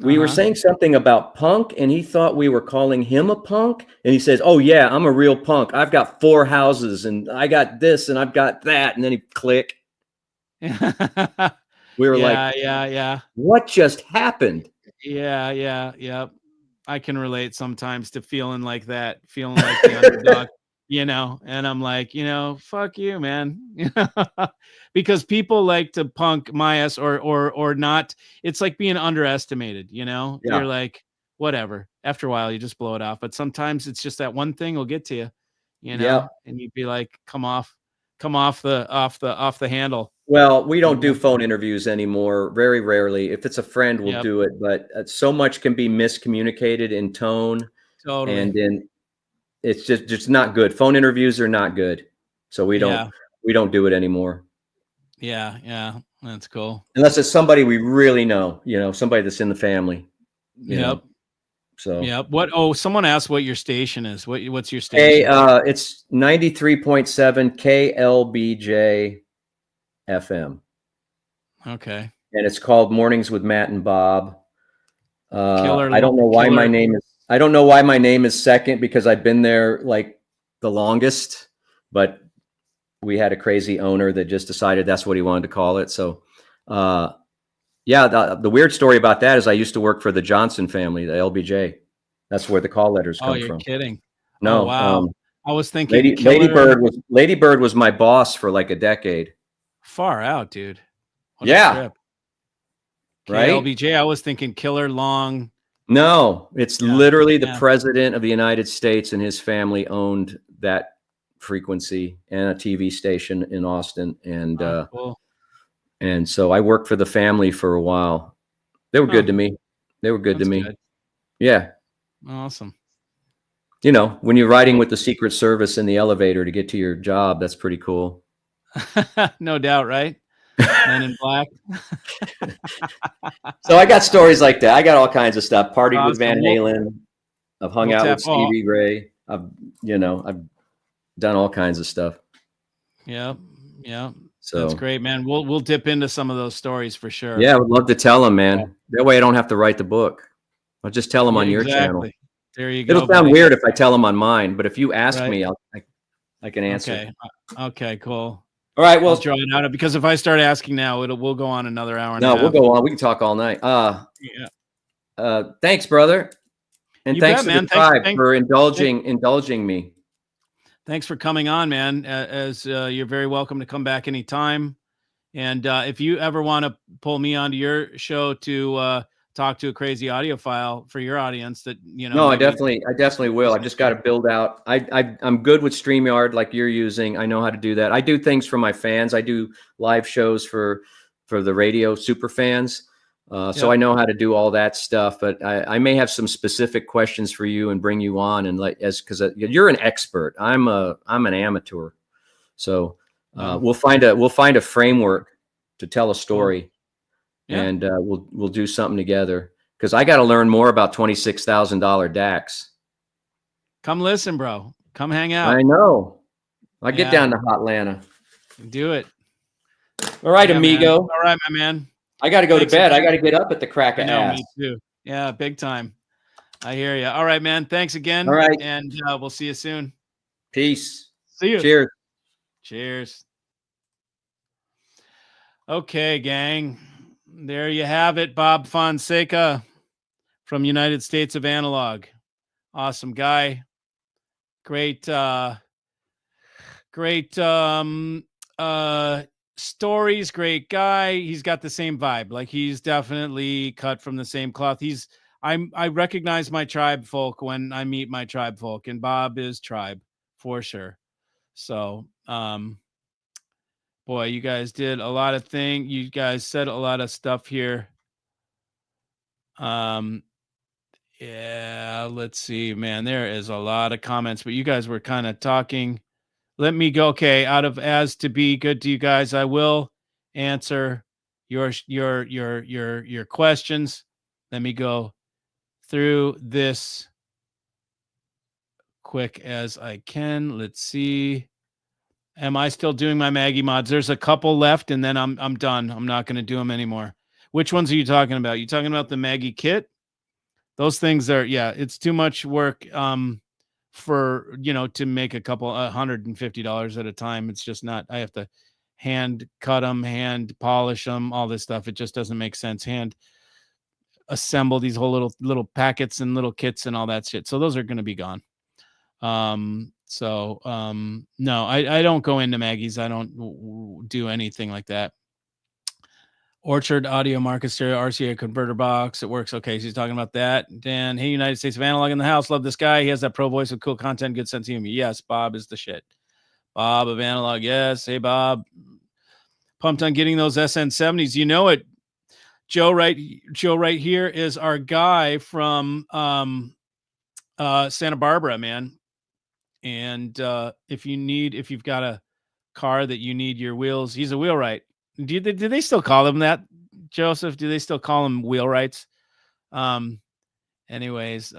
We were saying something about punk, and he thought we were calling him a punk. And he says, "Oh yeah, I'm a real punk. I've got 4 houses, and I got this, and I've got that." And then he click. We were yeah. What just happened? Yeah. I can relate sometimes to feeling like that, feeling like the underdog. you know, and I'm like, you know, fuck you, man. Because people like to punk my ass or not. It's like being underestimated, you know. Yeah. You're like, whatever. After a while, you just blow it off. But sometimes it's just that one thing will get to you, you know, Yep. and you'd be like, come off the handle. Well, we You don't do know? phone interviews anymore. Very rarely. If it's a friend, we'll Yep, do it, but so much can be miscommunicated in tone totally. and in it's just not good. Phone interviews are not good. So Yeah, we don't do it anymore. yeah. That's cool. Unless it's somebody we really know, somebody that's in the family, you Yep. know. So Yep. What? Oh, someone asked what your station is. What's your hey, station? it's 93.7 KLBJ FM. Okay. And it's called Mornings with Matt and Bob. Killer. I don't know why Killer. I don't know why my name is second because I've been there like the longest, but we had a crazy owner that just decided that's what he wanted to call it. So, yeah, the weird story about that is I used to work for the Johnson family, the LBJ. That's where the call letters Oh, come you're from. kidding. Oh, No, wow. I was thinking Lady Killer. Bird was my boss for like a decade. Far out, dude. What a Yeah, trip. right. KLBJ. I was thinking Killer Long. No, it's Yeah. literally the Yeah. president of the United States and his family owned that frequency and a TV station in Austin. Cool. And so I worked for the family for a while. They were good to me. They were good to That's me. good. Yeah. Awesome. When you're riding Cool. with the Secret Service in the elevator to get to your job, that's pretty cool. No doubt, right? Men in Black. So I got stories like that. I got all kinds of stuff. Partied with Van Awesome. Halen. I've hung We'll out tap. with Oh, Stevie Ray. I've done all kinds of stuff. yeah. That's So great, man. We'll dip into some of those stories for sure. yeah, I would love to tell them, Yeah. man. That way I don't have to write the book. I'll just tell them Yeah, on your channel. exactly. There you go. It'll sound buddy. weird if I tell them on mine, but if you ask Right. me, I can answer. Okay. Okay, cool. All right. I'll Well, draw it out because if I start asking now, we'll go on another hour and a no, half. we'll go on. We can talk all night. Yeah. Thanks, brother. And You thanks bet, to the man. tribe Thanks. for indulging me. Thanks for coming on, man. As you're very welcome to come back anytime. And if you ever want to pull me onto your show to talk to a crazy audiophile for your audience, that No, I maybe definitely will. I've just got to build out. I'm good with StreamYard like you're using. I know how to do that. I do things for my fans. I do live shows for the radio super fans. So I know how to do all that stuff, but I may have some specific questions for you and bring you on and because you're an expert. I'm an amateur. So we'll find a framework to tell a story, and we'll do something together. Because I got to learn more about $26,000 DAX. Come listen, bro. Come hang out. I know. I get down to Hotlanta. Do it. All right, amigo. Man. All right, my man. I got to go to bed. I got to get up at the crack of ass. Me too. Yeah, big time. I hear you. All right, man. Thanks again. All right. And we'll see you soon. Peace. See you. Cheers. Cheers. Okay, gang. There you have it. Bob Fonseca from United States of Analog. Awesome guy. Great stories, great guy. He's got the same vibe. Like he's definitely cut from the same cloth. I recognize my tribe folk when I meet my tribe folk, and Bob is tribe for sure. So boy, you guys did a lot of things. You guys said a lot of stuff here. Yeah, let's see, man. There is a lot of comments, but you guys were kind of talking. Let me go. Okay, out of as to be good to you guys, I will answer your questions. Let me go through this quick as I can. Let's see. Am I still doing my Maggie mods? There's a couple left, and then I'm done. I'm not going to do them anymore. Which ones are you talking about? You talking about the Maggie kit? Those things are, it's too much work for, to make a couple $150 at a time. It's just not. I have to hand cut them, hand polish them, all this stuff. It just doesn't make sense. Hand assemble these whole little packets and little kits and all that shit. So those are going to be gone. So, no, I don't go into Maggie's. I don't do anything like that. Orchard Audio Market Stereo RCA converter box. It works. Okay, so he's talking about that. Dan, hey, United States of Analog in the house. Love this guy. He has that pro voice with cool content, good sense of humor. Yes, Bob is the shit. Bob of Analog. Yes. Hey, Bob. Pumped on getting those SN70s. You know it. Joe right here is our guy from Santa Barbara, man. And if you've got a car that you need your wheels, he's a wheelwright. Do they still call them that, Joseph? Do they still call them wheelwrights? Anyways,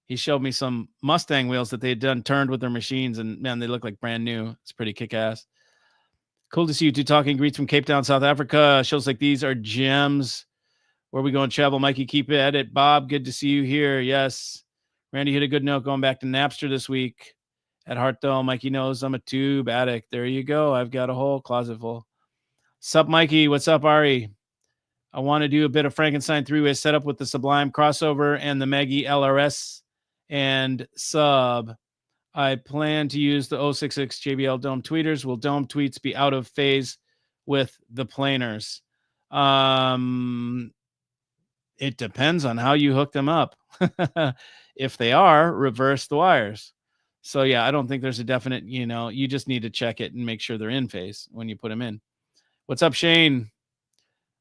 he showed me some Mustang wheels that they had done turned with their machines, and man, they look like brand new. It's pretty kick-ass. Cool to see you two talking. Greets from Cape Town, South Africa. Shows like these are gems. Where we going, travel? Mikey, keep it at it. Bob, good to see you here. Yes. Randy hit a good note going back to Napster this week. At heart, though, Mikey knows I'm a tube addict. There you go. I've got a whole closet full. Sup, Mikey? What's up, Ari? I want to do a bit of Frankenstein three-way setup with the Sublime crossover and the Maggie LRS and sub. I plan to use the 066 JBL Dome tweeters. Will Dome tweets be out of phase with the planers? It depends on how you hook them up. If they are, reverse the wires. So yeah, I don't think there's a definite, you just need to check it and make sure they're in phase when you put them in. What's up, Shane?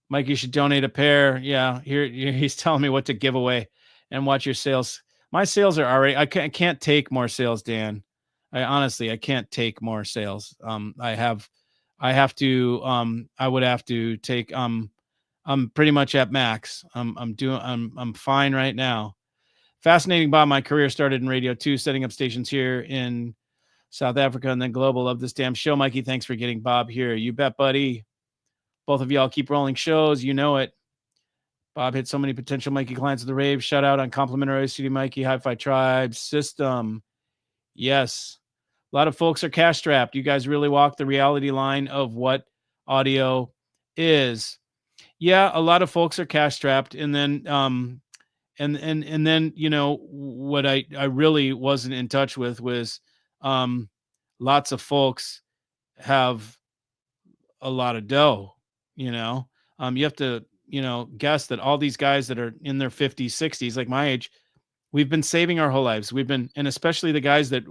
Mike, you should donate a pair. Yeah, here he's telling me what to give away and watch your sales. My sales are already, I can't take more sales, Dan. I can't take more sales. I would have to take, I'm pretty much at max. I'm fine right now. Fascinating, Bob. My career started in radio too, setting up stations here in South Africa and then global. Love this damn show, Mikey. Thanks for getting Bob here. You bet, buddy. Both of y'all keep rolling shows. You know it. Bob hit so many potential Mikey clients at the rave. Shout out on complimentary CD Mikey, Hi-Fi Tribe system. Yes. A lot of folks are cash strapped. You guys really walk the reality line of what audio is. Yeah, a lot of folks are cash strapped. And then and then, what I really wasn't in touch with was lots of folks have a lot of dough. You have to, guess that all these guys that are in their 50s, 60s, like my age, we've been saving our whole lives. And especially the guys that,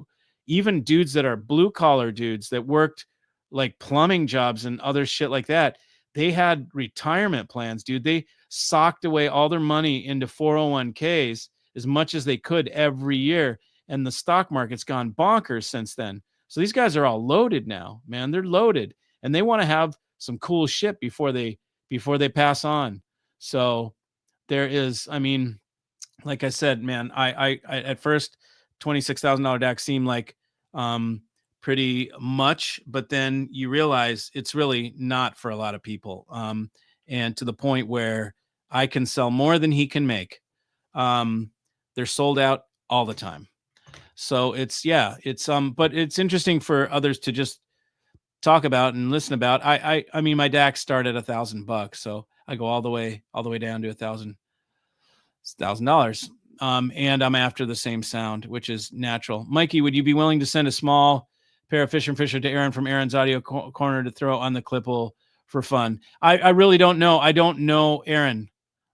even dudes that are blue collar dudes that worked like plumbing jobs and other shit like that, they had retirement plans, dude. They socked away all their money into 401ks as much as they could every year. And the stock market's gone bonkers since then. So these guys are all loaded now, man. They're loaded and they want to have some cool shit before they pass on. So there is, like I said, man, I at first $26,000 DAX seemed like pretty much, but then you realize it's really not for a lot of people. And to the point where I can sell more than he can make. They're sold out all the time. So but it's interesting for others to just talk about and listen about. I mean, my DAX start at $1,000, so I go all the way down to $1,000. And I'm after the same sound, which is natural. Mikey, would you be willing to send a small pair of Fisher & Fisher to Aaron from Aaron's audio corner to throw on the clipple for fun? I really don't know. I don't know Aaron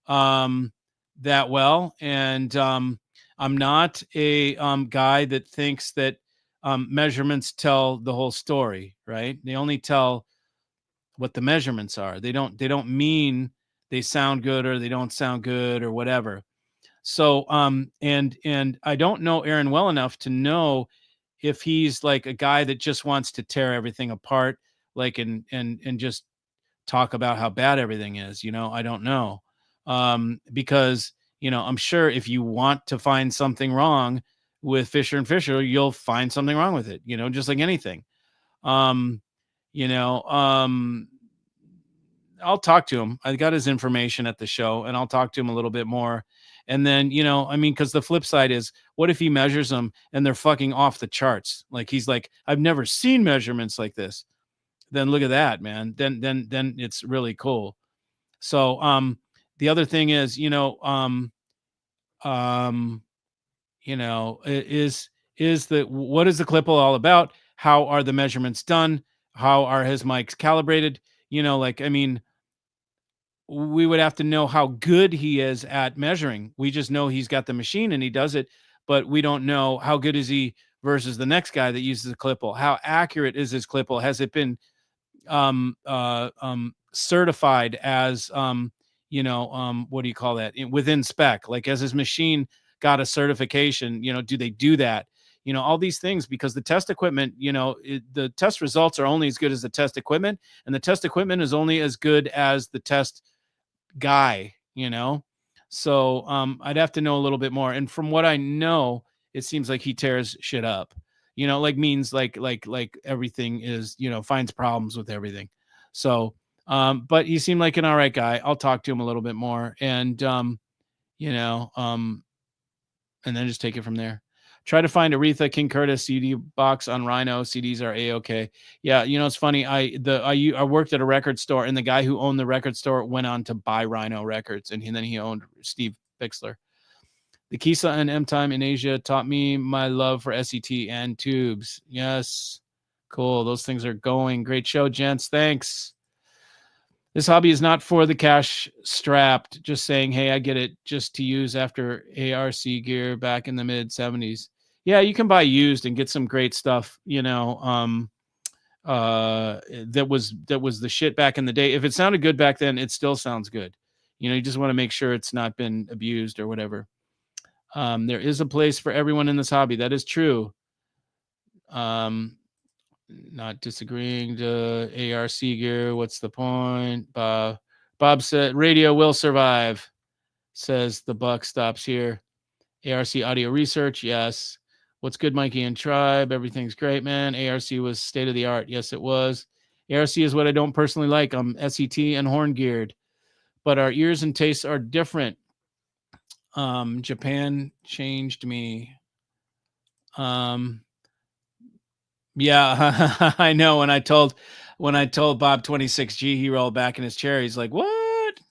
that well, and I'm not a guy that thinks that measurements tell the whole story, right? They only tell what the measurements are. They don't mean they sound good or they don't sound good or whatever. So, and I don't know Aaron well enough to know if he's like a guy that just wants to tear everything apart, like, and just talk about how bad everything is, I don't know. Because, I'm sure if you want to find something wrong with Fisher & Fisher, you'll find something wrong with it, just like anything. I'll talk to him. I got his information at the show and I'll talk to him a little bit more. And then, because the flip side is, what if he measures them and they're fucking off the charts? Like, he's like, I've never seen measurements like this. Then look at that, man. Then it's really cool. So, the other thing is, what is the clip all about? How are the measurements done? How are his mics calibrated? You know, like, I mean, we would have to know how good he is at measuring. We just know he's got the machine and he does it, but we don't know how good is he versus the next guy that uses a clipple. How accurate is his clipple? Has it been certified as what do you call that, within spec? Like, has his machine got a certification? Do they do that? All these things, because the test equipment, the test results are only as good as the test equipment, and the test equipment is only as good as the test guy. So I'd have to know a little bit more, and from what I know, it seems like he tears shit up, like, means like everything is, finds problems with everything. So but he seemed like an all right guy. I'll talk to him a little bit more, and and then just take it from there. Try to find Aretha King Curtis CD box on Rhino. CDs are A-okay. Yeah, it's funny. I worked at a record store, and the guy who owned the record store went on to buy Rhino Records, and then he owned Steve Bixler. The Kisa and M-Time in Asia taught me my love for SET and tubes. Yes. Cool. Those things are going. Great show, gents. Thanks. This hobby is not for the cash strapped. Just saying, hey, I get it, just to use after ARC gear back in the mid 70s. Yeah, you can buy used and get some great stuff, that was the shit back in the day. If it sounded good back then, it still sounds good. You just want to make sure it's not been abused or whatever. There is a place for everyone in this hobby. That is true. Not disagreeing to ARC gear. What's the point? Bob said radio will survive, says the buck stops here. ARC audio research. Yes. What's good, Mikey and Tribe? Everything's great, man. ARC was state of the art. Yes, it was. ARC is what I don't personally like. I'm SET and horn geared, but our ears and tastes are different. Japan changed me. Yeah, I know. When I told Bob 26G, he rolled back in his chair. He's like, "What?"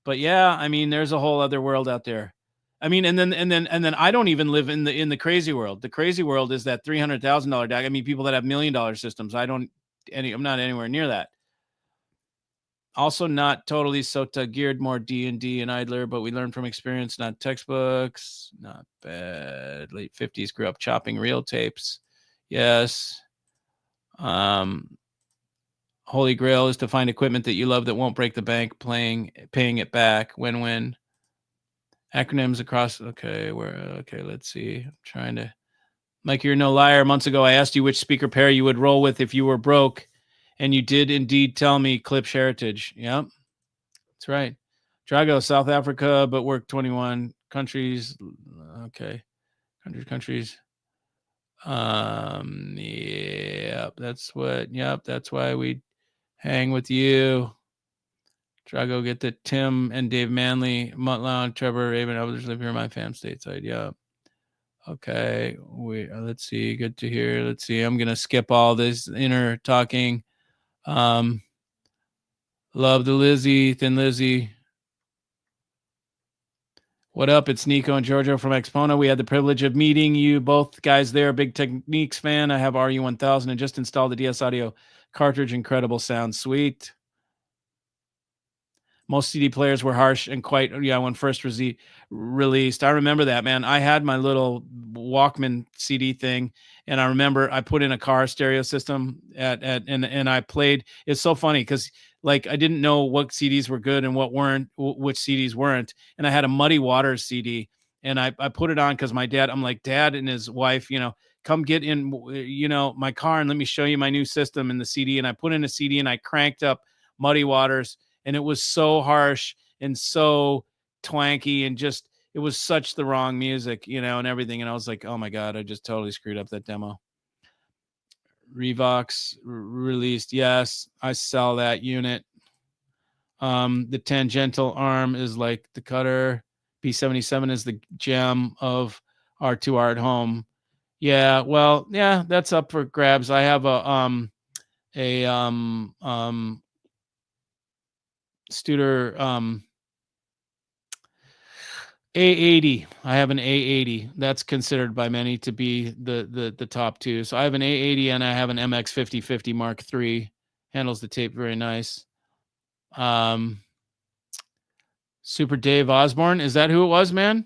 But yeah, I mean, there's a whole other world out there. I mean, and then I don't even live in the crazy world. The crazy world is that $300,000 DAC. I mean, people that have $1 million systems. I'm not anywhere near that. Also, not totally SOTA geared, more D&D and idler, but we learn from experience, not textbooks. Not bad. Late 50s, grew up chopping reel tapes. Yes. Holy grail is to find equipment that you love that won't break the bank, paying it back. Win-win. Acronyms across. Okay, let's see. I'm trying to. Mike, you're no liar. Months ago, I asked you which speaker pair you would roll with if you were broke, and you did indeed tell me Klipsch Heritage. Yep, that's right. Drago, South Africa, but worked 21 countries. Okay, 100 countries. Yep, that's why we hang with you. Drago, get the Tim and Dave Manley, Mutt Lounge, Trevor, Raven, others live here in my fam stateside. Yep. Okay, let's see. Good to hear. Let's see. I'm gonna skip all this inner talking. Love the Lizzie, Thin Lizzie. What up? It's Nico and Giorgio from Exponent. We had the privilege of meeting you both guys there. Big Techniques fan. I have RU1000 and just installed the DS Audio cartridge. Incredible sound. Sweet. Most CD players were harsh and quite, when first released. I remember that, man. I had my little Walkman CD thing, and I remember I put in a car stereo system and I played. It's so funny because like I didn't know what CDs were good and what weren't, which CDs weren't. And I had a Muddy Waters CD, and I put it on because my dad, I'm like, Dad and his wife, come get in, my car and let me show you my new system in the CD. And I put in a CD and I cranked up Muddy Waters. And it was so harsh and so twanky and just, it was such the wrong music, and everything. And I was like, oh my God, I just totally screwed up that demo. Revox released. Yes, I sell that unit. The tangential arm is like the cutter. P77 is the gem of R2R at home. Yeah, well, yeah, that's up for grabs. I have a Studer A80. I have an A80. That's considered by many to be the top two. So I have an A80 and I have an MX5050 Mark III. Handles the tape very nice. Super Dave Osborne. Is that who it was, man?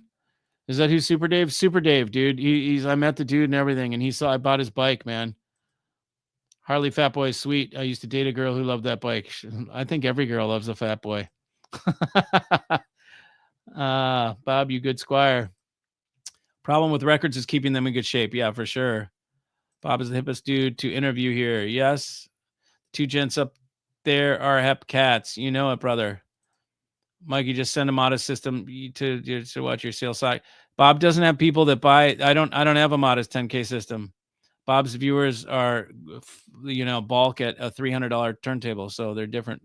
Is that who Super Dave? Super Dave, dude. He's I met the dude and everything, and I bought his bike, man. Harley Fat Boy is sweet. I used to date a girl who loved that bike. I think every girl loves a Fat Boy. Bob, you good squire. Problem with records is keeping them in good shape. Yeah, for sure. Bob is the hippest dude to interview here. Yes. Two gents up there are hep cats. You know it, brother. Mikey, just send a modest system to watch your sales site. Bob doesn't have people that buy. I don't have a modest 10K system. Bob's viewers are, bulk at a $300 turntable. So they're different.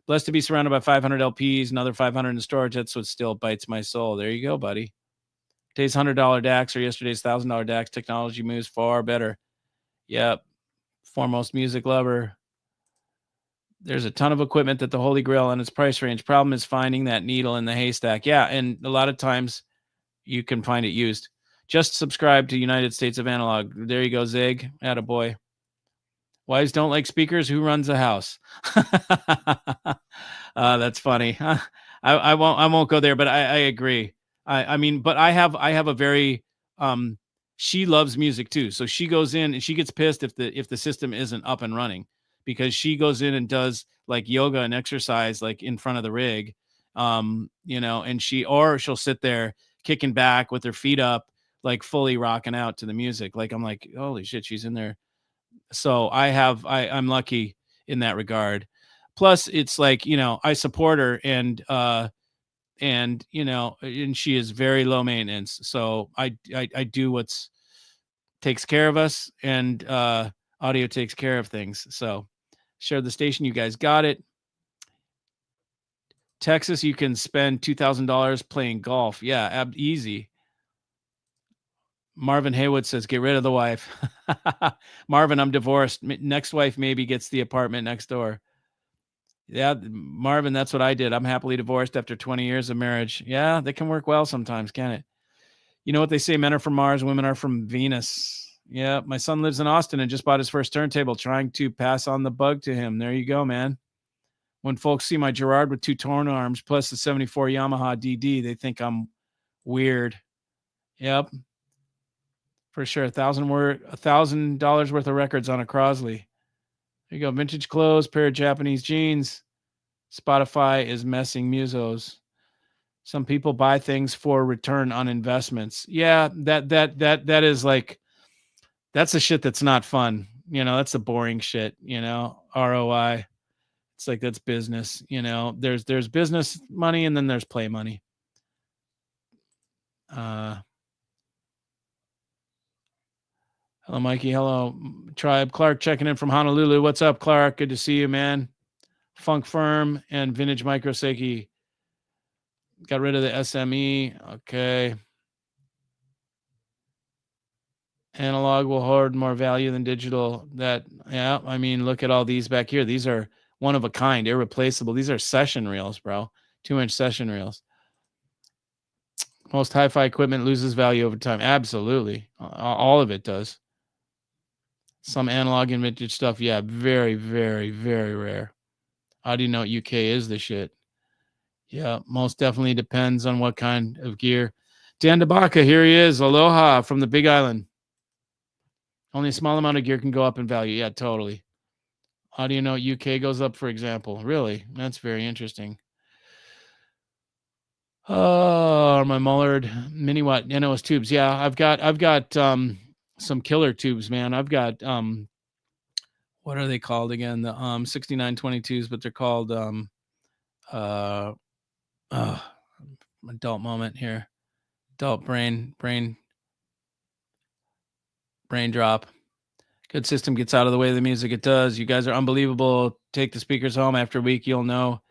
Blessed to be surrounded by 500 LPs, another 500 in storage. That's what still bites my soul. There you go, buddy. Today's $100 DAX or yesterday's $1,000 DAX. Technology moves far better. Yep. Foremost music lover. There's a ton of equipment that the Holy Grail on its price range. Problem is finding that needle in the haystack. Yeah, and a lot of times you can find it used. Just subscribe to United States of Analog. There you go, Zig. Attaboy. Wives don't like speakers. Who runs a house? That's funny. I won't go there, but I agree. I mean, but I have a very she loves music too. So she goes in and she gets pissed if the system isn't up and running, because she goes in and does like yoga and exercise like in front of the rig. And she'll sit there kicking back with her feet up, like fully rocking out to the music. Like I'm like, holy shit, she's in there. So I'm lucky in that regard. Plus it's like, I support her and she is very low maintenance. So I do what's takes care of us, and audio takes care of things. So share the station. You guys got it. Texas, you can spend $2,000 playing golf. Yeah, easy. Marvin Haywood says, get rid of the wife. Marvin, I'm divorced. Next wife maybe gets the apartment next door. Yeah, Marvin, that's what I did. I'm happily divorced after 20 years of marriage. Yeah, they can work well sometimes, can it? You know what they say, men are from Mars, women are from Venus. Yeah, my son lives in Austin and just bought his first turntable, trying to pass on the bug to him. There you go, man. When folks see my Gerard with two torn arms plus the 74 Yamaha DD, they think I'm weird. Yep. For sure. $1,000 worth of records on a Crosley. There you go. Vintage clothes, pair of Japanese jeans. Spotify is messing musos. Some people buy things for return on investments. Yeah, that is like, that's the shit that's not fun. That's the boring shit, ROI. It's like, that's business, there's business money and then there's play money. Hello, Mikey. Hello, Tribe. Clark checking in from Honolulu. What's up, Clark? Good to see you, man. Funk Firm and Vintage Microseki. Got rid of the SME. Okay. Analog will hold more value than digital. I mean, look at all these back here. These are one of a kind, irreplaceable. These are session reels, bro. 2-inch session reels. Most hi-fi equipment loses value over time. Absolutely. All of it does. Some analog and vintage stuff, yeah, very, very, very rare. Audio Note UK is the shit. Yeah, most definitely depends on what kind of gear. Dan DeBaca, here he is. Aloha from the Big Island. Only a small amount of gear can go up in value. Yeah, totally. Audio Note UK goes up, for example. Really? That's very interesting. Oh, my Mullard mini watt NOS tubes. Yeah, I've got some killer tubes, man. I've got what are they called again? The 6922s, but they're called adult moment here. Adult brain drop. Good system gets out of the way of the music. It does. You guys are unbelievable. Take the speakers home after a week. You'll know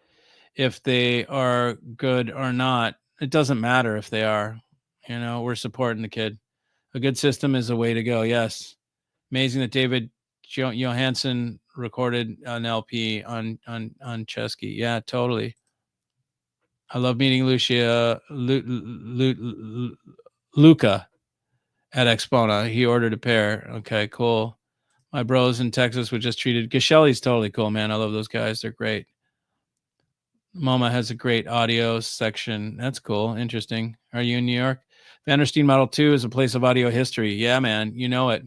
if they are good or not. It doesn't matter if they are. We're supporting the kid. A good system is a way to go. Yes. Amazing that David Johansen recorded an LP on Chesky. Yeah, totally. I love meeting Luca at Expona. He ordered a pair. Okay, cool. My bros in Texas were just treated. Gashelli's totally cool, man. I love those guys. They're great. MoMA has a great audio section. That's cool. Interesting. Are you in New York? Vandersteen Model 2 is a place of audio history. Yeah, man. You know it.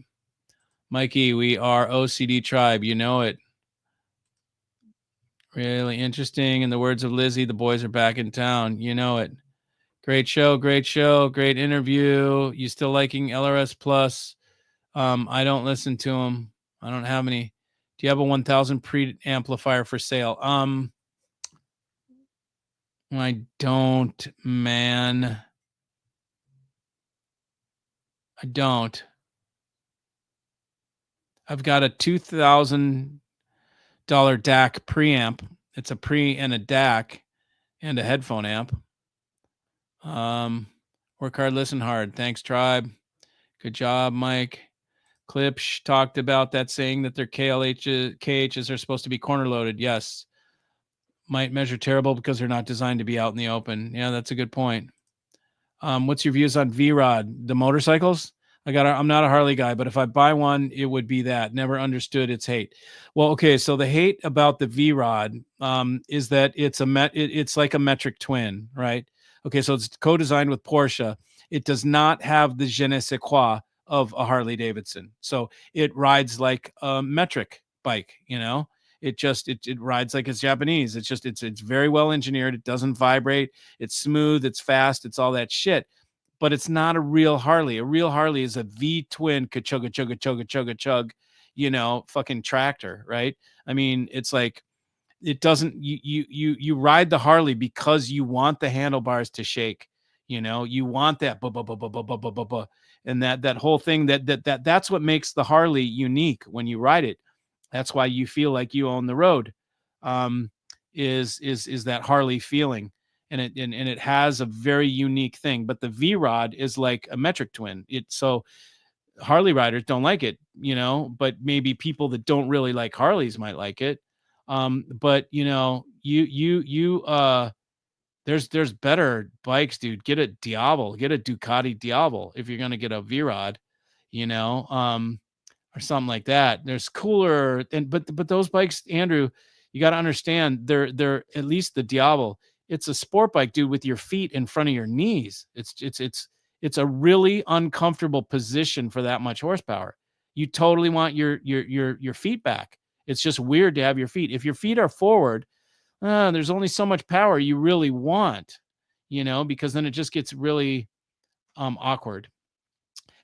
Mikey, we are OCD tribe. You know it. Really interesting. In the words of Lizzie, the boys are back in town. You know it. Great show. Great show. Great interview. You still liking LRS Plus? I don't listen to them. I don't have any. Do you have a 1000 pre amplifier for sale? I don't, man. I don't. I've got a $2,000 DAC preamp. It's a pre and a DAC and a headphone amp. Work hard, listen hard. Thanks, tribe. Good job, Mike. Klipsch talked about that, saying that their KHs are supposed to be corner loaded. Yes. Might measure terrible because they're not designed to be out in the open. Yeah, that's a good point. What's your views on V-Rod, the motorcycles? I'm not a Harley guy, but if I buy one, it would be that. Never understood its hate. Well, okay, so the hate about the V-Rod is that it's like a metric twin, right? Okay, so it's co-designed with Porsche. It does not have the je ne sais quoi of a Harley Davidson. So it rides like a metric bike, you know? It rides like it's Japanese. It's very well engineered. It doesn't vibrate. It's smooth. It's fast. It's all that shit. But it's not a real Harley. A real Harley is a V twin ka-chugga chugga chugga chugga chug, fucking tractor, right? I mean, it's like it doesn't. You ride the Harley because you want the handlebars to shake. You want that and that whole thing. That's what makes the Harley unique when you ride it. That's why you feel like you own the road, is that Harley feeling, and it has a very unique thing. But the V-Rod is like a metric twin. So Harley riders don't like it, but maybe people that don't really like Harleys might like it. But there's better bikes, dude. Get a Diablo, get a Ducati Diablo if you're gonna get a V-Rod, or something like that. There's cooler, but those bikes, Andrew, you got to understand, they're at least the Diablo. It's a sport bike, dude, with your feet in front of your knees. It's a really uncomfortable position for that much horsepower. You totally want your feet back. It's just weird to have your feet. If your feet are forward, there's only so much power you really want, because then it just gets really awkward.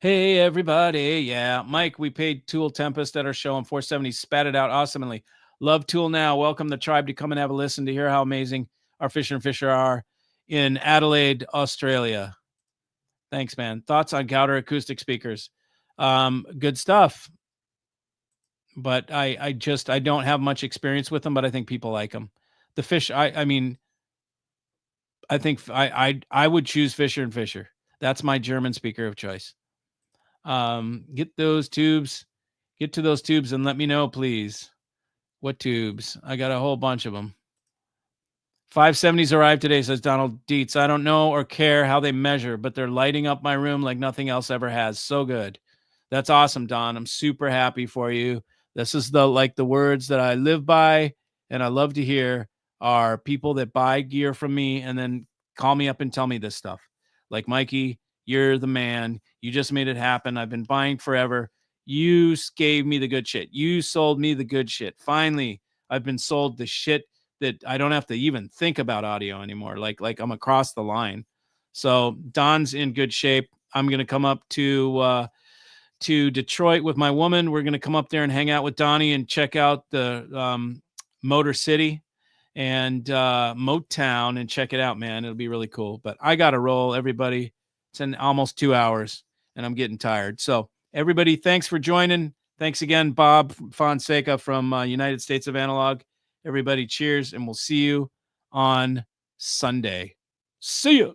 Hey, everybody. Yeah, Mike, we paid Tool Tempest at our show on 470. Spat it out awesomely. Love Tool now. Welcome the tribe to come and have a listen to hear how amazing our Fisher and Fisher are in Adelaide, Australia. Thanks, man. Thoughts on Gowder acoustic speakers? Good stuff. But I don't have much experience with them, but I think people like them. The Fish, I think I would choose Fisher and Fisher. That's my German speaker of choice. Get to those tubes and let me know, please. What tubes? I got a whole bunch of them. 570s arrived today, says Donald Dietz. I don't know or care how they measure, but they're lighting up my room like nothing else ever has. So good. That's awesome, Don. I'm super happy for you. This is the words that I live by and I love to hear are people that buy gear from me and then call me up and tell me this stuff. Like, Mikey, you're the man. You just made it happen. I've been buying forever. You gave me the good shit. You sold me the good shit. Finally, I've been sold the shit that I don't have to even think about audio anymore. Like I'm across the line. So Don's in good shape. I'm going to come up to Detroit with my woman. We're going to come up there and hang out with Donnie and check out the Motor City and Motown and check it out, man. It'll be really cool. But I got to roll, everybody. It's in almost 2 hours and I'm getting tired. So everybody, thanks for joining. Thanks again, Bob Fonseca from United States of Analog. Everybody, cheers, and we'll see you on Sunday. See you.